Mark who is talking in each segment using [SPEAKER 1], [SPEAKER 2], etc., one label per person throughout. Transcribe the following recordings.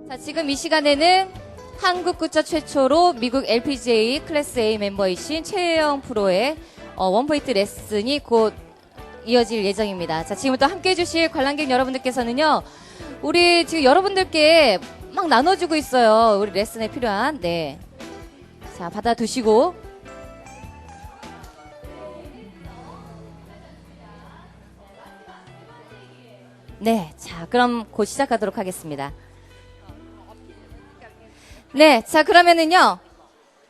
[SPEAKER 1] 자, 지금 이 시간에는 한국 굿즈 최초로 미국 LPGA 클래스 A 멤버이신 최혜영 프로의 원포인트 레슨이 곧 이어질 예정입니다. 자, 지금부터 함께 해주실 관람객 여러분들께서는요, 우리 지금 여러분들께 막 나눠주고 있어요. 우리 레슨에 필요한, 네. 자, 받아두시고. 네, 자, 그럼 곧 시작하도록 하겠습니다. 네, 자, 그러면은요,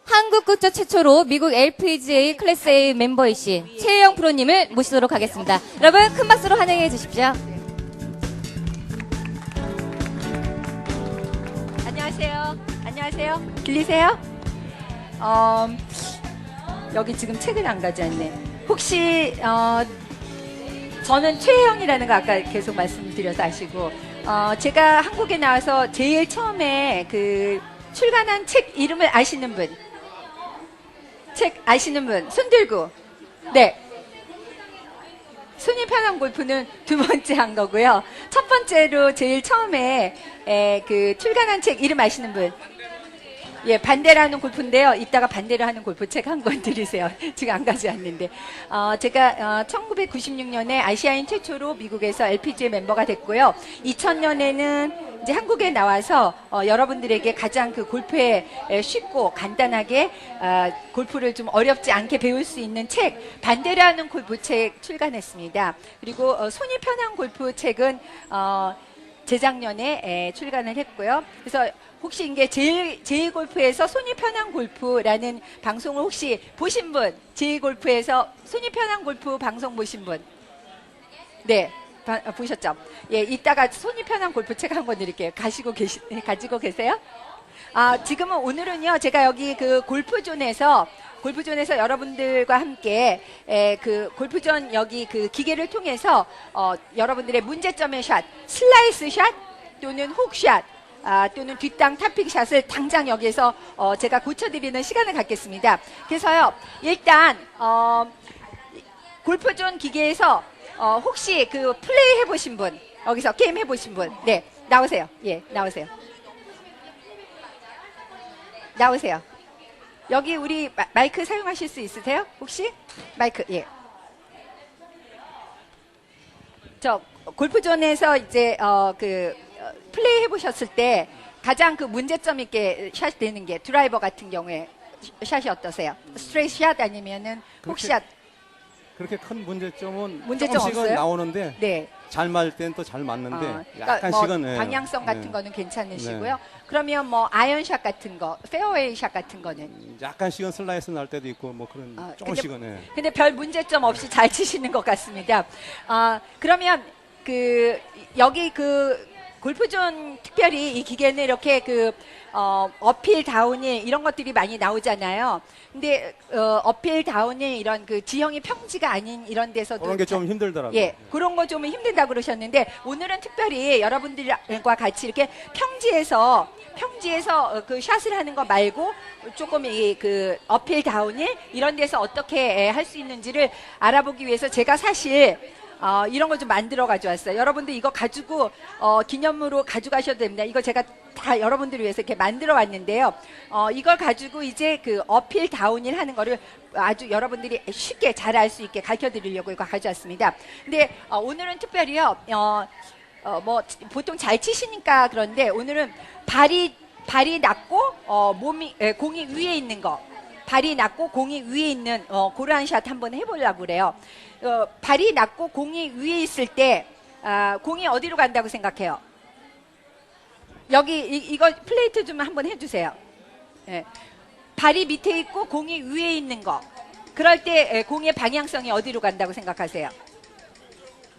[SPEAKER 1] 한국 굿즈 최초로 미국 LPGA 클래스 A 멤버이신 최혜영 프로님을 모시도록 하겠습니다. 여러분, 큰 박수로 환영해 주십시오.
[SPEAKER 2] 안녕하세요. 안녕하세요. 들리세요? 여기 지금 책을 안 가져왔네. 혹시 저는 최혜영이라는 거 아까 계속 말씀드려서 아시고, 제가 한국에 나와서 제일 처음에 그 출간한 책 이름을 아시는 분? 책 아시는 분? 손 들고. 네. 손이 편한 골프는 두 번째 한 거고요. 첫 번째로 제일 처음에 그 출간한 책 이름 아시는 분? 예, 반대라는 골프인데요. 이따가 반대로 하는 골프 책 한 권 드리세요. 지금 안 가져왔는데. 제가 1996년에 아시아인 최초로 미국에서 LPGA 멤버가 됐고요. 2000년에는 이제 한국에 나와서 여러분들에게 가장 그 골프에 쉽고 간단하게 골프를 좀 어렵지 않게 배울 수 있는 책, 반대로 하는 골프 책 출간했습니다. 그리고 손이 편한 골프 책은 재작년에 출간을 했고요. 그래서 혹시 이게 제이골프에서 손이 편한 골프라는 방송을 혹시 보신 분? 제이골프에서 손이 편한 골프 방송 보신 분? 네, 보셨죠? 예, 이따가 손이 편한 골프 책 한 권 드릴게요. 가지고 계세요? 지금은 오늘은요, 제가 여기 그 골프존에서 여러분들과 함께 그 골프존 여기 그 기계를 통해서 여러분들의 문제점의 샷, 슬라이스 샷 또는 훅샷 또는 뒷땅 탑픽샷을 당장 여기에서 제가 고쳐드리는 시간을 갖겠습니다. 그래서요, 일단 골프존 기계에서 혹시 그 플레이 해보신 분, 여기서 게임 해보신 분, 네, 나오세요. 예, 나오세요. 나오세요. 여기 우리 마이크 사용하실 수 있으세요? 혹시? 마이크, 예. 저 골프존에서 이제 플레이 해보셨을 때 가장 그 문제점 있게 샷 되는 게 드라이버 같은 경우에 샷이 어떠세요? 스트레이트 샷 아니면은 훅샷?
[SPEAKER 3] 그렇게 큰 문제점은
[SPEAKER 2] 문제점
[SPEAKER 3] 조금씩은
[SPEAKER 2] 없어요?
[SPEAKER 3] 나오는데
[SPEAKER 2] 네.
[SPEAKER 3] 잘 맞을 때는 또 잘 맞는데
[SPEAKER 2] 그러니까
[SPEAKER 3] 약간씩은
[SPEAKER 2] 뭐
[SPEAKER 3] 예.
[SPEAKER 2] 방향성 같은
[SPEAKER 3] 예.
[SPEAKER 2] 거는 괜찮으시고요.
[SPEAKER 3] 네.
[SPEAKER 2] 그러면 뭐 아이언샷 같은 거, 페어웨이 샷 같은 거는
[SPEAKER 3] 약간씩은 슬라이스 날 때도 있고 뭐 그런 조금씩은 예.
[SPEAKER 2] 근데 별 문제점 없이 잘 치시는 것 같습니다. 그러면 그 여기 그 골프존 특별히 이 기계는 이렇게 그 어필 다운힐 이런 것들이 많이 나오잖아요. 근데 어필 다운힐 이런 그 지형이 평지가 아닌 이런 데서도
[SPEAKER 3] 그런 게 좀 힘들더라고요.
[SPEAKER 2] 예, 그런 거 좀 힘들다 그러셨는데 오늘은 특별히 여러분들과 같이 이렇게 평지에서 그 샷을 하는 거 말고 조금 이 그 어필 다운힐 이런 데서 어떻게 할 수 있는지를 알아보기 위해서 제가 사실 이런 거 좀 만들어 가져왔어요. 여러분들 이거 가지고 기념으로 가져가셔도 됩니다. 이거 제가 다 여러분들을 위해서 이렇게 만들어 왔는데요. 이걸 가지고 이제 그 어필 다운힐 하는 거를 아주 여러분들이 쉽게 잘 알 수 있게 가르쳐 드리려고 이거 가져왔습니다. 근데 오늘은 특별히요. 뭐 보통 잘 치시니까 그런데 오늘은 발이 낮고 공이 위에 있는 거. 발이 낮고 공이 위에 있는 그러한 샷 한번 해보려고 그래요. 발이 낮고 공이 위에 있을 때 공이 어디로 간다고 생각해요? 여기 이거 플레이트 좀 한번 해주세요. 예. 발이 밑에 있고 공이 위에 있는 거. 그럴 때 공의 방향성이 어디로 간다고 생각하세요?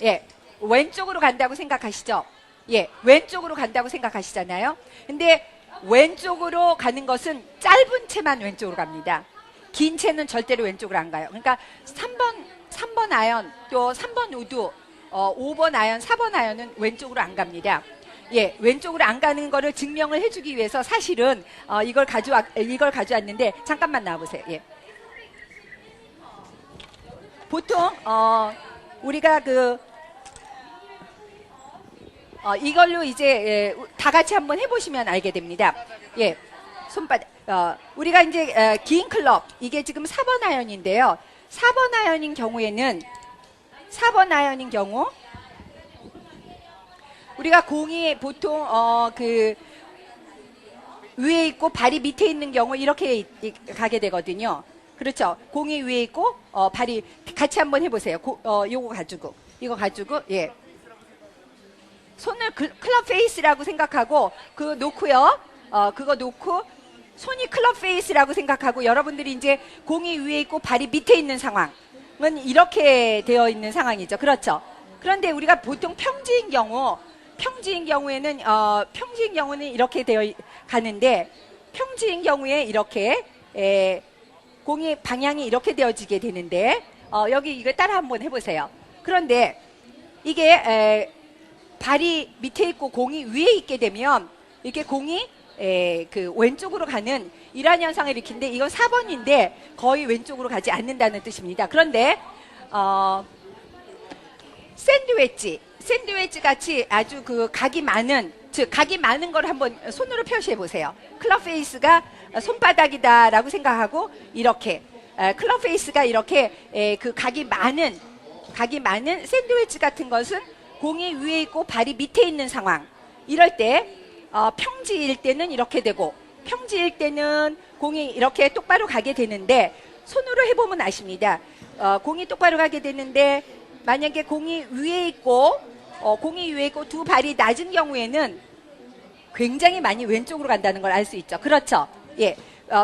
[SPEAKER 2] 예, 왼쪽으로 간다고 생각하시죠? 예, 왼쪽으로 간다고 생각하시잖아요. 근데 왼쪽으로 가는 것은 짧은 채만 왼쪽으로 갑니다. 긴 채는 절대로 왼쪽으로 안 가요. 그러니까 3번 아이언, 또 3번 우드, 5번 아이언, 4번 아이언은 왼쪽으로 안 갑니다. 예, 왼쪽으로 안 가는 거를 증명을 해주기 위해서 사실은 이걸 가져왔는데 잠깐만 나와보세요. 예. 보통 우리가 이걸로 이제 다 같이 한번 해보시면 알게 됩니다. 예, 손바닥. 우리가 이제 긴 클럽 이게 지금 4번 아이언인데요. 4번 아이언인 경우에는 4번 아이언인 경우 우리가 공이 보통 위에 있고 발이 밑에 있는 경우 이렇게 가게 되거든요. 그렇죠. 공이 위에 있고 발이 같이 한번 해보세요. 요거 가지고 이거 가지고 예. 손을 클럽 페이스라고 생각하고 그거 놓고요. 그거 놓고 손이 클럽 페이스라고 생각하고 여러분들이 이제 공이 위에 있고 발이 밑에 있는 상황은 이렇게 되어 있는 상황이죠. 그렇죠. 그런데 우리가 보통 평지인 경우에는 이렇게 되어 가는데 평지인 경우에 이렇게 공이 방향이 이렇게 되어지게 되는데 여기 이거 따라 한번 해보세요. 그런데 이게 발이 밑에 있고 공이 위에 있게 되면 이렇게 공이 그 왼쪽으로 가는 이러한 현상을 일으키는데 이건 4번인데 거의 왼쪽으로 가지 않는다는 뜻입니다. 그런데 샌드웨지 같이 아주 각이 많은 걸 한번 손으로 표시해 보세요. 클럽 페이스가 손바닥이다라고 생각하고 이렇게 클럽 페이스가 이렇게 각이 많은 샌드위치 같은 것은 공이 위에 있고 발이 밑에 있는 상황. 이럴 때 평지일 때는 이렇게 되고 평지일 때는 공이 이렇게 똑바로 가게 되는데 손으로 해보면 아십니다. 공이 똑바로 가게 되는데 만약에 공이 위에 있고 두 발이 낮은 경우에는 굉장히 많이 왼쪽으로 간다는 걸 알 수 있죠. 그렇죠. 예.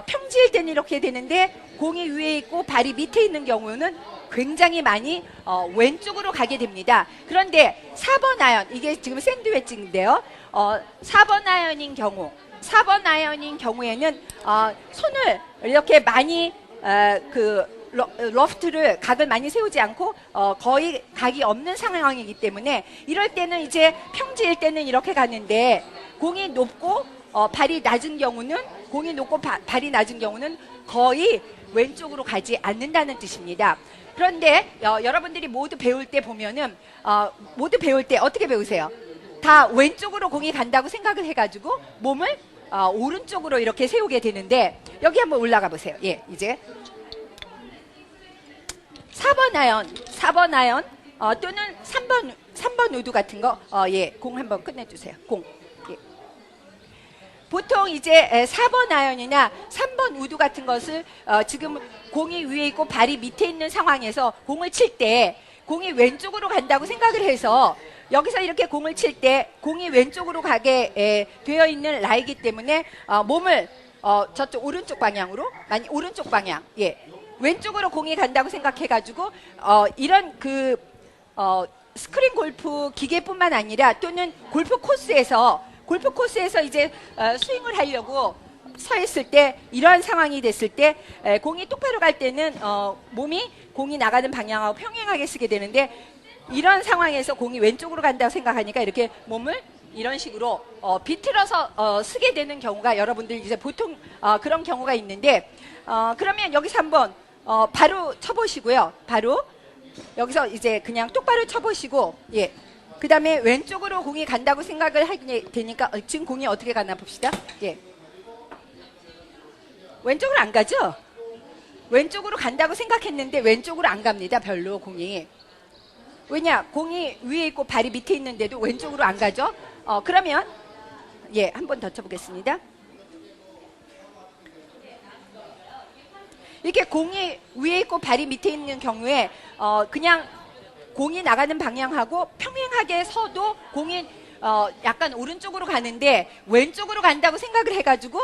[SPEAKER 2] 평지일 때는 이렇게 되는데 공이 위에 있고 발이 밑에 있는 경우는 굉장히 많이 왼쪽으로 가게 됩니다. 그런데 4번 아이언, 이게 지금 샌드위치인데요. 4번 아이언인 경우에는 손을 이렇게 많이 러프트를 각을 많이 세우지 않고 거의 각이 없는 상황이기 때문에 이럴 때는 이제 평지일 때는 이렇게 가는데 공이 높고 발이 낮은 경우는 발이 낮은 경우는 거의 왼쪽으로 가지 않는다는 뜻입니다. 그런데 여러분들이 모두 배울 때 보면은 어떻게 배우세요? 다 왼쪽으로 공이 간다고 생각을 해가지고 몸을 오른쪽으로 이렇게 세우게 되는데 여기 한번 올라가 보세요. 예, 이제 4번 아이언 또는 3번 우드 같은 거 예, 공 한번 끝내주세요. 공. 예. 보통 이제 4번 아이언이나 3번 우드 같은 것을 지금 공이 위에 있고 발이 밑에 있는 상황에서 공을 칠 때 공이 왼쪽으로 간다고 생각을 해서 여기서 이렇게 공을 칠 때 공이 왼쪽으로 가게 되어 있는 라이기 때문에 몸을 저쪽 오른쪽 방향으로 오른쪽 방향 예. 왼쪽으로 공이 간다고 생각해가지고 이런 스크린 골프 기계뿐만 아니라 또는 골프 코스에서 이제 스윙을 하려고 서 있을 때 이러한 상황이 됐을 때 공이 똑바로 갈 때는 몸이 공이 나가는 방향하고 평행하게 쓰게 되는데 이런 상황에서 공이 왼쪽으로 간다고 생각하니까 이렇게 몸을 이런 식으로 비틀어서 쓰게 되는 경우가 여러분들 이제 보통 그런 경우가 있는데 그러면 여기서 한번 바로 쳐보시고요. 바로 여기서 이제 그냥 똑바로 쳐보시고 예. 그 다음에 왼쪽으로 공이 간다고 생각을 하게 되니까 지금 공이 어떻게 가나 봅시다. 예. 왼쪽으로 안 가죠? 왼쪽으로 간다고 생각했는데 왼쪽으로 안 갑니다. 별로 공이. 왜냐? 공이 위에 있고 발이 밑에 있는데도 왼쪽으로 안 가죠? 그러면 예, 한 번 더 쳐보겠습니다. 이렇게 공이 위에 있고 발이 밑에 있는 경우에 그냥 공이 나가는 방향하고 평행하게 서도 공이 약간 오른쪽으로 가는데 왼쪽으로 간다고 생각을 해가지고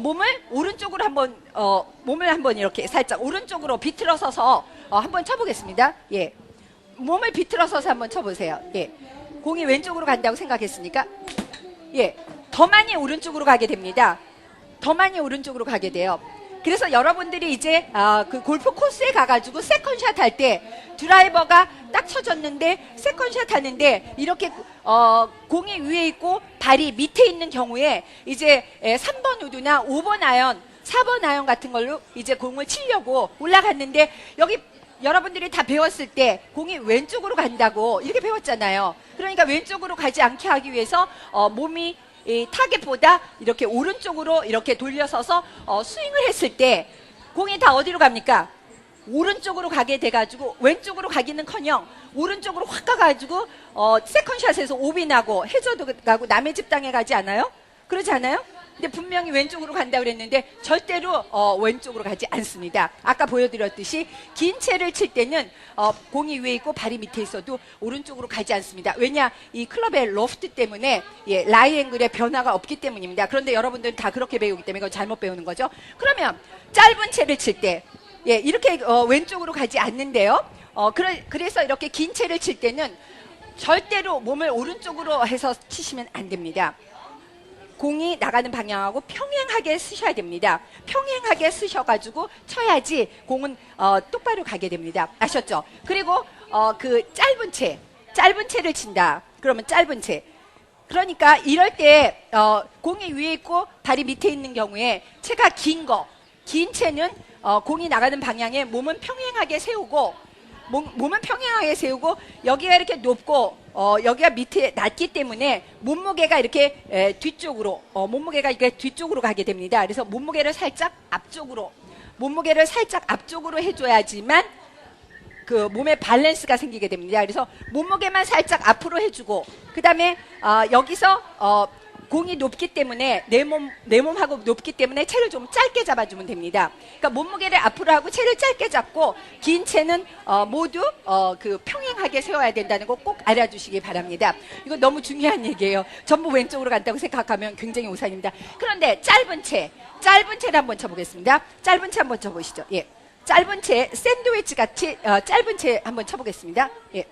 [SPEAKER 2] 몸을 오른쪽으로 한번 이렇게 살짝 오른쪽으로 비틀어서서 한번 쳐보겠습니다. 예, 몸을 비틀어서서 한번 쳐보세요. 예, 공이 왼쪽으로 간다고 생각했으니까 예, 더 많이 오른쪽으로 가게 됩니다. 더 많이 오른쪽으로 가게 돼요. 그래서 여러분들이 이제 그 골프 코스에 가가지고 세컨샷 할 때 드라이버가 딱 쳐졌는데 세컨샷 하는데 이렇게 공이 위에 있고 발이 밑에 있는 경우에 이제 3번 우드나 5번 아이언, 4번 아이언 같은 걸로 이제 공을 치려고 올라갔는데 여기 여러분들이 다 배웠을 때 공이 왼쪽으로 간다고 이렇게 배웠잖아요. 그러니까 왼쪽으로 가지 않게 하기 위해서 몸이 이 타겟보다 이렇게 오른쪽으로 이렇게 돌려서서 스윙을 했을 때 공이 다 어디로 갑니까? 오른쪽으로 가게 돼가지고 왼쪽으로 가기는커녕 오른쪽으로 확 가가지고 세컨샷에서 오비 나고 해저도 가고 남의 집 땅에 가지 않아요? 그렇지 않아요? 근데 분명히 왼쪽으로 간다고 그랬는데 절대로 왼쪽으로 가지 않습니다. 아까 보여드렸듯이 긴 채를 칠 때는 공이 위에 있고 발이 밑에 있어도 오른쪽으로 가지 않습니다. 왜냐? 이 클럽의 로프트 때문에 라이 앵글의 변화가 없기 때문입니다. 그런데 여러분들은 다 그렇게 배우기 때문에 이건 잘못 배우는 거죠. 그러면 짧은 채를 칠 때 이렇게 왼쪽으로 가지 않는데요. 그래서 이렇게 긴 채를 칠 때는 절대로 몸을 오른쪽으로 해서 치시면 안 됩니다. 공이 나가는 방향하고 평행하게 쓰셔야 됩니다. 평행하게 쓰셔가지고 쳐야지 공은 똑바로 가게 됩니다. 아셨죠? 그리고 그 짧은 채를 친다. 그러면 짧은 채. 그러니까 이럴 때 공이 위에 있고 발이 밑에 있는 경우에 채가 긴 채는 공이 나가는 방향에 몸은 평행하게 세우고 몸은 평행하게 세우고 여기가 이렇게 높고 여기가 밑에 낮기 때문에 몸무게가 이렇게 뒤쪽으로 몸무게가 이렇게 뒤쪽으로 가게 됩니다. 그래서 몸무게를 살짝 앞쪽으로 해줘야지만 그 몸의 밸런스가 생기게 됩니다. 그래서 몸무게만 살짝 앞으로 해주고 그 다음에 여기서 공이 높기 때문에 내 몸하고 높기 때문에 채를 좀 짧게 잡아주면 됩니다. 그러니까 몸무게를 앞으로 하고 채를 짧게 잡고 긴 채는 모두 그 평행하게 세워야 된다는 거 꼭 알아주시기 바랍니다. 이거 너무 중요한 얘기예요. 전부 왼쪽으로 간다고 생각하면 굉장히 오산입니다. 그런데 짧은 채를 한번 쳐보겠습니다. 짧은 채 한번 쳐보시죠. 예, 짧은 채 샌드위치 같이 짧은 채 한번 쳐보겠습니다. 예,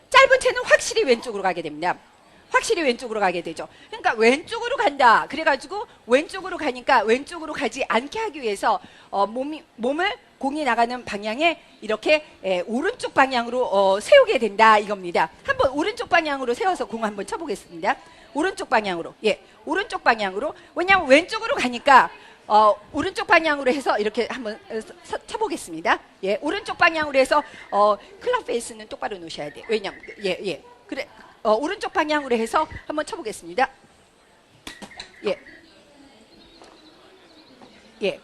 [SPEAKER 2] 짧은 채는 확실히 왼쪽으로 가게 됩니다. 확실히 왼쪽으로 가게 되죠. 그러니까 왼쪽으로 간다. 그래가지고 왼쪽으로 가니까 왼쪽으로 가지 않게 하기 위해서 몸을 공이 나가는 방향에 이렇게 오른쪽 방향으로 세우게 된다 이겁니다. 한번 오른쪽 방향으로 세워서 공 한번 쳐보겠습니다. 오른쪽 방향으로. 예, 오른쪽 방향으로. 왜냐하면 왼쪽으로 가니까 오른쪽 방향으로 해서 이렇게 한번 쳐보겠습니다. 예, 오른쪽 방향으로 해서 클럽 페이스는 똑바로 놓으셔야 돼요. 왜냐면 그래. 오른쪽 방향으로 해서 한번 쳐보겠습니다. 예.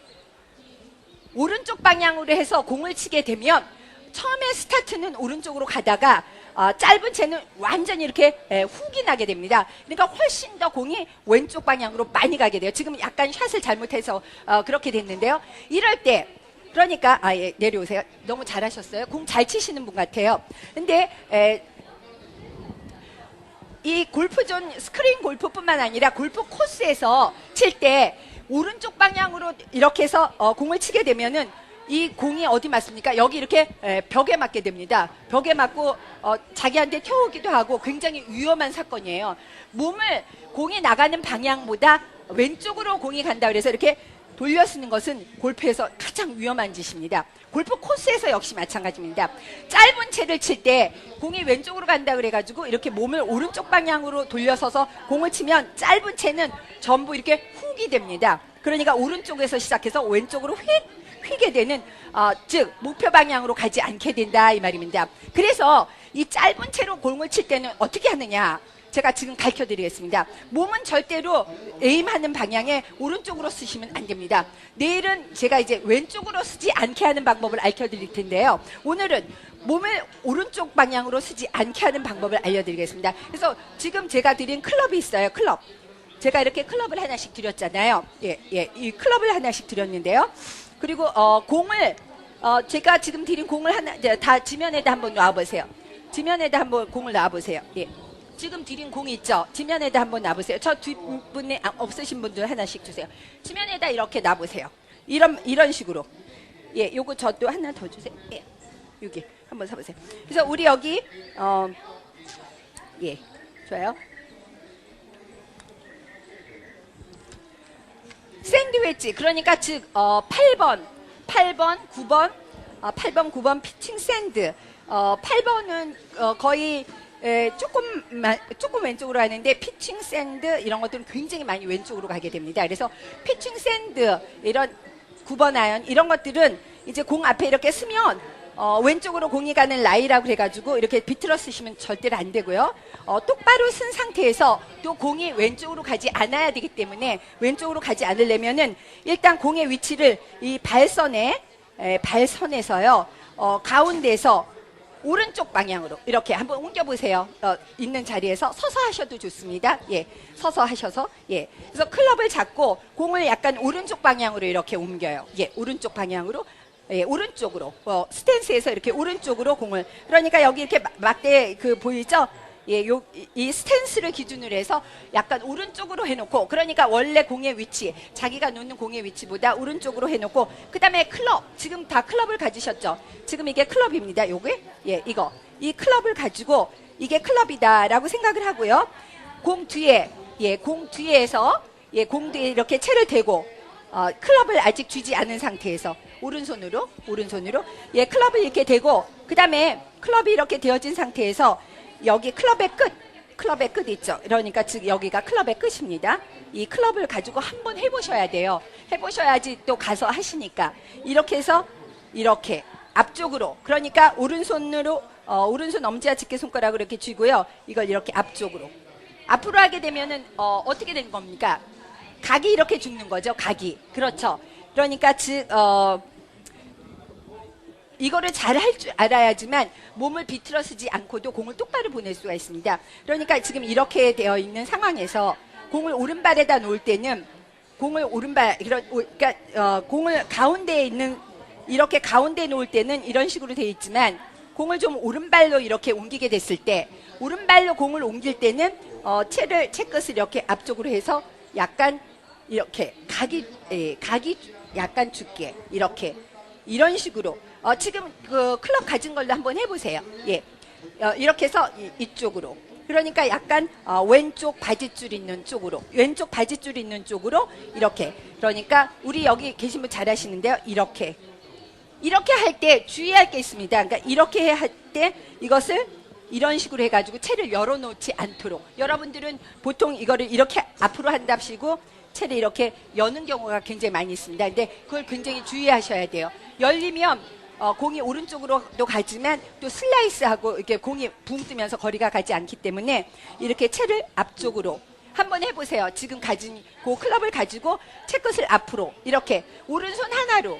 [SPEAKER 2] 오른쪽 방향으로 해서 공을 치게 되면 처음에 스타트는 오른쪽으로 가다가 짧은 채는 완전히 이렇게 훅이 나게 됩니다. 그러니까 훨씬 더 공이 왼쪽 방향으로 많이 가게 돼요. 지금 약간 샷을 잘못해서 그렇게 됐는데요. 이럴 때 그러니까 내려오세요. 너무 잘하셨어요. 공 잘 치시는 분 같아요. 근데 이 골프존 스크린 골프뿐만 아니라 골프 코스에서 칠 때 오른쪽 방향으로 이렇게 해서 공을 치게 되면은 이 공이 어디 맞습니까? 여기 이렇게 벽에 맞게 됩니다. 벽에 맞고 자기한테 튀어오기도 하고 굉장히 위험한 사건이에요. 몸을 공이 나가는 방향보다 왼쪽으로 공이 간다 그래서 이렇게 돌려 쓰는 것은 골프에서 가장 위험한 짓입니다. 골프 코스에서 역시 마찬가지입니다. 짧은 채를 칠 때 공이 왼쪽으로 간다 그래가지고 이렇게 몸을 오른쪽 방향으로 돌려서서 공을 치면 짧은 채는 전부 이렇게 훅이 됩니다. 그러니까 오른쪽에서 시작해서 왼쪽으로 휘게 되는 즉 목표 방향으로 가지 않게 된다 이 말입니다. 그래서 이 짧은 채로 공을 칠 때는 어떻게 하느냐 제가 지금 가르쳐 드리겠습니다. 몸은 절대로 에임하는 방향에 오른쪽으로 쓰시면 안 됩니다. 내일은 제가 이제 왼쪽으로 쓰지 않게 하는 방법을 알려 드릴 텐데요. 오늘은 몸을 오른쪽 방향으로 쓰지 않게 하는 방법을 알려드리겠습니다. 그래서 지금 제가 드린 클럽이 있어요. 클럽. 제가 이렇게 클럽을 하나씩 드렸잖아요. 이 클럽을 하나씩 드렸는데요. 그리고 공을 제가 지금 드린 공을 하나 다 지면에다 한번 놔보세요. 지면에다 한번 공을 놔보세요. 예. 지금 드린 공이 있죠? 지면에다 한번 놔보세요. 저 뒷분에 없으신 분들 하나씩 주세요. 지면에다 이렇게 놔보세요. 이런 식으로. 예, 요거 저도 하나 더 주세요. 예, 여기 한번 서보세요. 그래서 우리 여기 예, 좋아요. 샌드위치 그러니까 즉 8번, 9번, 8번, 9번 피칭 샌드. 8번은 거의 조금 왼쪽으로 하는데 피칭 샌드 이런 것들은 굉장히 많이 왼쪽으로 가게 됩니다. 그래서 피칭 샌드 이런 9번 아이언 이런 것들은 이제 공 앞에 이렇게 쓰면 왼쪽으로 공이 가는 라이라고 해가지고 이렇게 비틀어 쓰시면 절대로 안 되고요. 똑바로 쓴 상태에서 또 공이 왼쪽으로 가지 않아야 되기 때문에 왼쪽으로 가지 않으려면은 일단 공의 위치를 이 발선에서요 가운데서 오른쪽 방향으로 이렇게 한번 옮겨보세요. 있는 자리에서 서서 하셔도 좋습니다. 예, 서서 하셔서 예. 그래서 클럽을 잡고 공을 약간 오른쪽 방향으로 이렇게 옮겨요. 예, 오른쪽 방향으로. 예, 오른쪽으로 스탠스에서 이렇게 오른쪽으로 공을 그러니까 여기 이렇게 막대 그 보이죠? 예, 이 스탠스를 기준으로 해서 약간 오른쪽으로 해놓고 그러니까 원래 공의 위치 자기가 놓는 공의 위치보다 오른쪽으로 해놓고 그 다음에 클럽 지금 다 클럽을 가지셨죠? 지금 이게 클럽입니다. 요게 예, 이거 이 클럽을 가지고 이게 클럽이다라고 생각을 하고요. 공 뒤에 공 뒤에서 공 뒤에 이렇게 채를 대고 클럽을 아직 쥐지 않은 상태에서 오른손으로 예 클럽을 이렇게 대고 그 다음에 클럽이 이렇게 되어진 상태에서 여기 클럽의 끝 있죠. 그러니까 즉 여기가 클럽의 끝입니다. 이 클럽을 가지고 한번 해보셔야 돼요. 해보셔야지 또 가서 하시니까 이렇게 해서 이렇게 앞쪽으로 그러니까 오른손으로 오른손 엄지와 집게 손가락으로 이렇게 쥐고요. 이걸 이렇게 앞쪽으로 앞으로 하게 되면은 어떻게 된 겁니까? 각이 이렇게 죽는 거죠. 각이 그렇죠. 그러니까 즉 이거를 잘 할 줄 알아야지만 몸을 비틀어 쓰지 않고도 공을 똑바로 보낼 수가 있습니다. 그러니까 지금 이렇게 되어 있는 상황에서 공을 오른발에다 놓을 때는 공을 오른발 그러니까 공을 가운데에 있는 이렇게 가운데 놓을 때는 이런 식으로 되어 있지만 공을 좀 오른발로 이렇게 옮기게 됐을 때 오른발로 공을 옮길 때는 채 끝을 이렇게 앞쪽으로 해서 약간 이렇게 각이 약간 죽게 이렇게 이런 식으로 지금 그 클럽 가진 걸로 한번 해보세요. 예, 이렇게 해서 이쪽으로 그러니까 약간 왼쪽 바지줄 있는 쪽으로 이렇게 그러니까 우리 여기 계신 분 잘하시는데요. 이렇게 할 때 주의할 게 있습니다. 그러니까 이렇게 할 때 이것을 이런 식으로 해가지고 채를 열어놓지 않도록 여러분들은 보통 이거를 이렇게 앞으로 한답시고 채를 이렇게 여는 경우가 굉장히 많이 있습니다. 근데 그걸 굉장히 주의하셔야 돼요. 열리면 공이 오른쪽으로도 가지만 또 슬라이스하고 이렇게 공이 붕 뜨면서 거리가 가지 않기 때문에 이렇게 채를 앞쪽으로 한번 해보세요. 지금 가진 그 클럽을 가지고 채 끝을 앞으로 이렇게 오른손 하나로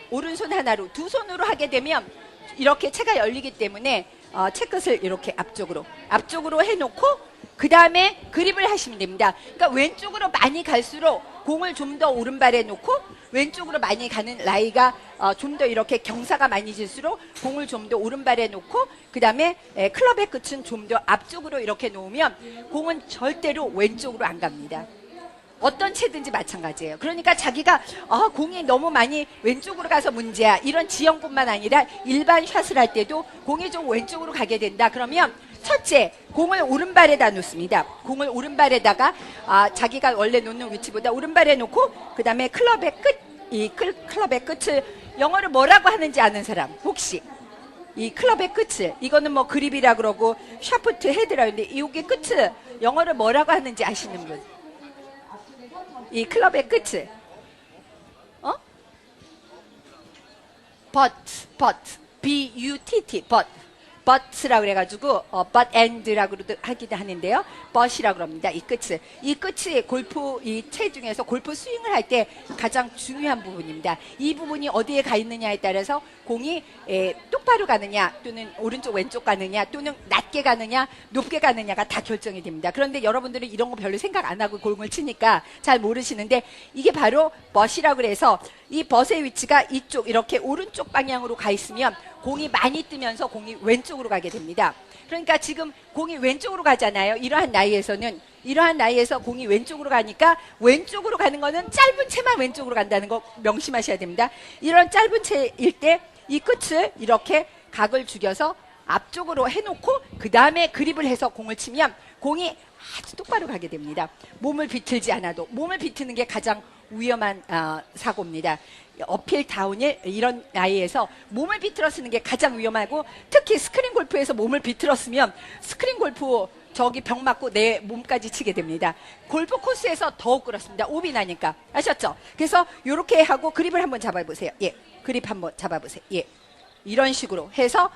[SPEAKER 2] 두 손으로 하게 되면 이렇게 채가 열리기 때문에 채 끝을 이렇게 앞쪽으로 해놓고 그 다음에 그립을 하시면 됩니다. 그러니까 왼쪽으로 많이 갈수록 공을 좀 더 오른발에 놓고 왼쪽으로 많이 가는 라이가 좀 더 이렇게 경사가 많이 질수록 공을 좀 더 오른발에 놓고 그 다음에 클럽의 끝은 좀 더 앞쪽으로 이렇게 놓으면 공은 절대로 왼쪽으로 안 갑니다. 어떤 채든지 마찬가지예요. 그러니까 자기가 공이 너무 많이 왼쪽으로 가서 문제야 이런 지형뿐만 아니라 일반 샷을 할 때도 공이 좀 왼쪽으로 가게 된다 그러면 첫째, 공을 오른발에다 놓습니다. 공을 오른발에다가 자기가 원래 놓는 위치보다 오른발에 놓고 그 다음에 클럽의 클럽의 끝을 영어로 뭐라고 하는지 아는 사람 혹시 이 클럽의 끝을 이거는 뭐 그립이라 그러고 샤프트 헤드라 그러는데 이게 끝을 영어로 뭐라고 하는지 아시는 분? 이 클럽의 끝을 B-U-T-T but라고 그래가지고 butt end라고 하기도 하는데요. butt이라고 그럽니다. 이 끝이 골프 이 채 중에서 골프 스윙을 할 때 가장 중요한 부분입니다. 이 부분이 어디에 가 있느냐에 따라서 공이 똑바로 가느냐 또는 오른쪽 왼쪽 가느냐 또는 낮게 가느냐 높게 가느냐가 다 결정이 됩니다. 그런데 여러분들은 이런 거 별로 생각 안 하고 공을 치니까 잘 모르시는데 이게 바로 butt이라고 그래서 이 butt의 위치가 이쪽 이렇게 오른쪽 방향으로 가 있으면 공이 많이 뜨면서 공이 왼쪽으로 가게 됩니다. 그러니까 지금 공이 왼쪽으로 가잖아요. 이러한 나이에서 공이 왼쪽으로 가니까 왼쪽으로 가는 거는 짧은 채만 왼쪽으로 간다는 거 명심하셔야 됩니다. 이런 짧은 채일 때 이 끝을 이렇게 각을 죽여서 앞쪽으로 해놓고 그 다음에 그립을 해서 공을 치면 공이 아주 똑바로 가게 됩니다. 몸을 비틀지 않아도 몸을 비트는 게 가장 위험한 사고입니다. 어필 다운힐 이런 나이에서 몸을 비틀어 쓰는 게 가장 위험하고 특히 스크린 골프에서 몸을 비틀어 쓰면 스크린 골프 저기 벽 맞고 내 몸까지 치게 됩니다. 골프 코스에서 더욱 그렇습니다. 오비 나니까. 아셨죠? 그래서 이렇게 하고 그립을 한번 잡아보세요. 예, 그립 한번 잡아보세요. 예. 이런 식으로 해서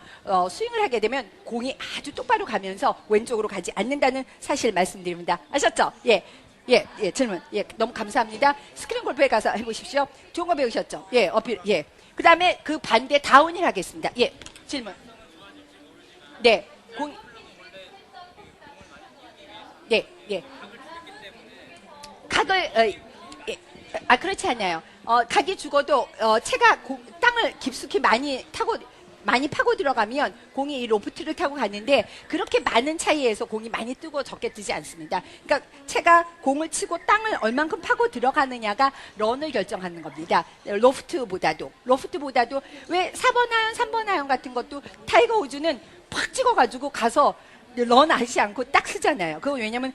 [SPEAKER 2] 스윙을 하게 되면 공이 아주 똑바로 가면서 왼쪽으로 가지 않는다는 사실 말씀드립니다. 아셨죠? 예. 예, 예, 질문. 예, 너무 감사합니다. 스크린 골프에 가서 해보십시오. 좋은 거 배우셨죠? 예, 어필, 예. 그 다음에 그 반대 다운힐 하겠습니다. 예, 질문. 네, 네, 예. 각을, 예. 그렇지 않아요. 각이 죽어도, 채가 땅을 깊숙이 많이 파고 들어가면 공이 이 로프트를 타고 가는데 그렇게 많은 차이에서 공이 많이 뜨고 적게 뜨지 않습니다. 그러니까 채가 공을 치고 땅을 얼만큼 파고 들어가느냐가 런을 결정하는 겁니다. 로프트보다도 왜 4번 아이언, 3번 아이언 같은 것도 타이거 우즈는 팍 찍어가지고 가서 런 하지 않고 딱 쓰잖아요. 그건 왜냐면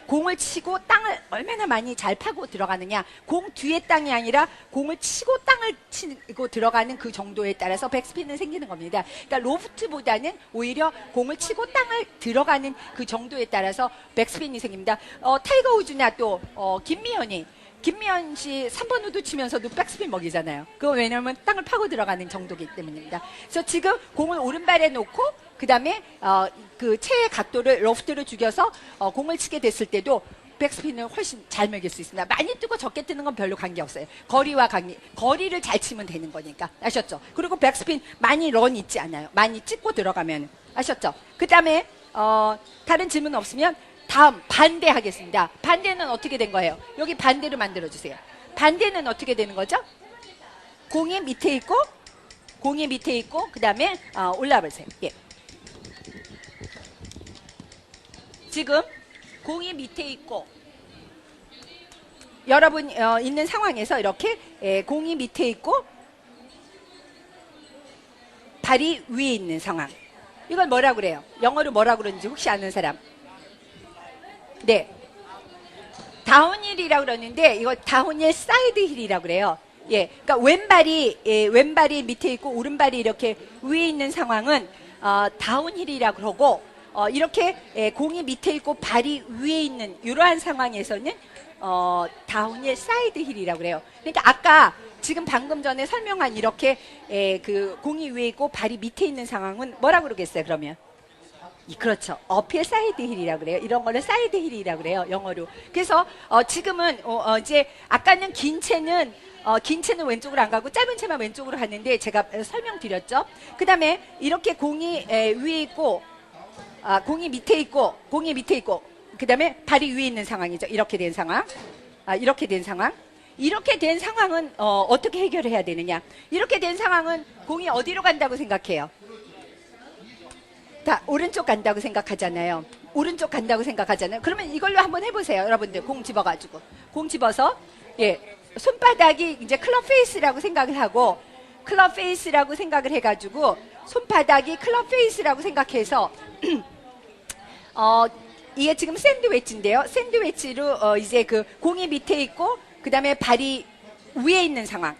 [SPEAKER 2] 공을 치고 땅을 얼마나 많이 잘 파고 들어가느냐, 공 뒤에 땅이 아니라 공을 치고 땅을 치고 들어가는 그 정도에 따라서 백스핀은 생기는 겁니다. 그러니까 로프트보다는 오히려 공을 치고 땅을 들어가는 그 정도에 따라서 백스핀이 생깁니다. 타이거 우즈나 또 김미연 씨 3번 우드 치면서도 백스핀 먹이잖아요. 그거 왜냐면 땅을 파고 들어가는 정도이기 때문입니다. 그래서 지금 공을 오른발에 놓고 그 다음에 그 채의 각도를 로프트를 죽여서 공을 치게 됐을 때도 백스핀을 훨씬 잘 먹일 수 있습니다. 많이 뜨고 적게 뜨는 건 별로 관계없어요. 거리를 잘 치면 되는 거니까. 아셨죠? 그리고 백스핀 많이 런 있지 않아요. 많이 찍고 들어가면. 아셨죠? 그 다음에 다른 질문 없으면 다음 반대 하겠습니다. 반대는 어떻게 된 거예요? 여기 반대를 만들어 주세요. 반대는 어떻게 되는 거죠? 공이 밑에 있고 그 다음에 올라와 보세요. 예. 지금 공이 밑에 있고 여러분 있는 상황에서 이렇게 공이 밑에 있고 발이 위에 있는 상황. 이걸 뭐라고 그래요? 영어로 뭐라고 그러는지 혹시 아는 사람? 네. 다운힐이라고 그러는데 이거 다운힐 사이드 힐이라고 그래요. 예. 그러니까 왼발이 밑에 있고 오른발이 이렇게 위에 있는 상황은 다운힐이라고 그러고 이렇게 공이 밑에 있고 발이 위에 있는 이러한 상황에서는 다운힐 사이드 힐이라고 그래요. 그러니까 아까 지금 방금 전에 설명한 이렇게 그 공이 위에 있고 발이 밑에 있는 상황은 뭐라고 그러겠어요? 그러면 그렇죠. 어필 사이드 힐이라고 그래요. 이런 거를 사이드 힐이라고 그래요. 영어로. 그래서 지금은 이제 아까는 긴 채는 왼쪽으로 안 가고 짧은 채만 왼쪽으로 갔는데 제가 설명드렸죠. 그 다음에 이렇게 공이 위에 있고 공이 밑에 있고 그 다음에 발이 위에 있는 상황이죠. 이렇게 된 상황. 이렇게 된 상황은 어떻게 해결해야 되느냐. 이렇게 된 상황은 공이 어디로 간다고 생각해요? 다 오른쪽 간다고 생각하잖아요. 그러면 이걸로 한번 해보세요. 여러분들 공 집어서 예, 손바닥이 이제 클럽 페이스라고 생각을 하고 해가지고 손바닥이 클럽 페이스라고 생각해서 이게 지금 샌드웨치인데요. 샌드웨치로 이제 그 공이 밑에 있고 그 다음에 발이 위에 있는 상황.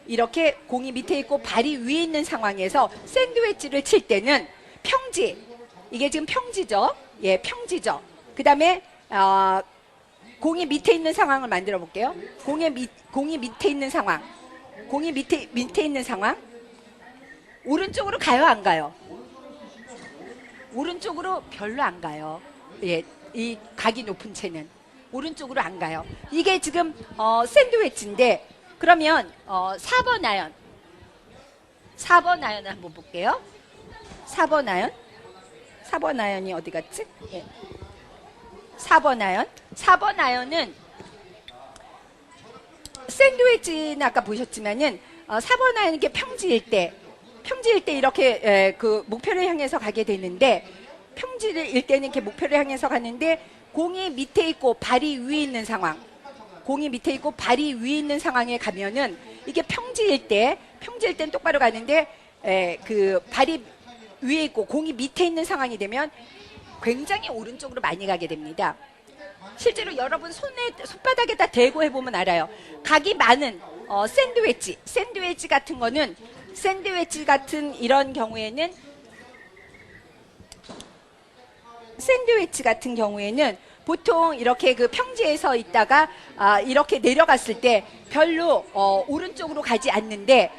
[SPEAKER 2] 이렇게 공이 밑에 있고 발이 위에 있는 상황에서 샌드웨치를 칠 때는 평지. 이게 지금 평지죠. 예, 평지죠. 그 다음에 공이 밑에 있는 상황을 만들어 볼게요. 공이 밑에 있는 상황. 밑에 있는 상황. 오른쪽으로 가요, 안 가요? 오른쪽으로 별로 안 가요. 예, 이 각이 높은 채는 오른쪽으로 안 가요. 이게 지금 샌드위치인데 그러면 4번 아이언 한번 볼게요. 4번 아이언이 어디 갔지? 예. 4번 아이언은 샌드위치는 아까 보셨지만은 4번 아이언은 이게 평지일 때 이렇게 그 목표를 향해서 가게 되는데 평지일 때는 이렇게 목표를 향해서 가는데 공이 밑에 있고 발이 위에 있는 상황. 상황에 가면은 이게 평지일 때는 똑바로 가는데 그 발이 위에 있고 공이 밑에 있는 상황이 되면 굉장히 오른쪽으로 많이 가게 됩니다. 실제로 여러분 손바닥에다 대고 해보면 알아요. 각이 많은 샌드위치 같은 거는 샌드위치 같은 이런 경우에는 보통 이렇게 그 평지에서 있다가 이렇게 내려갔을 때 별로 오른쪽으로 가지 않는데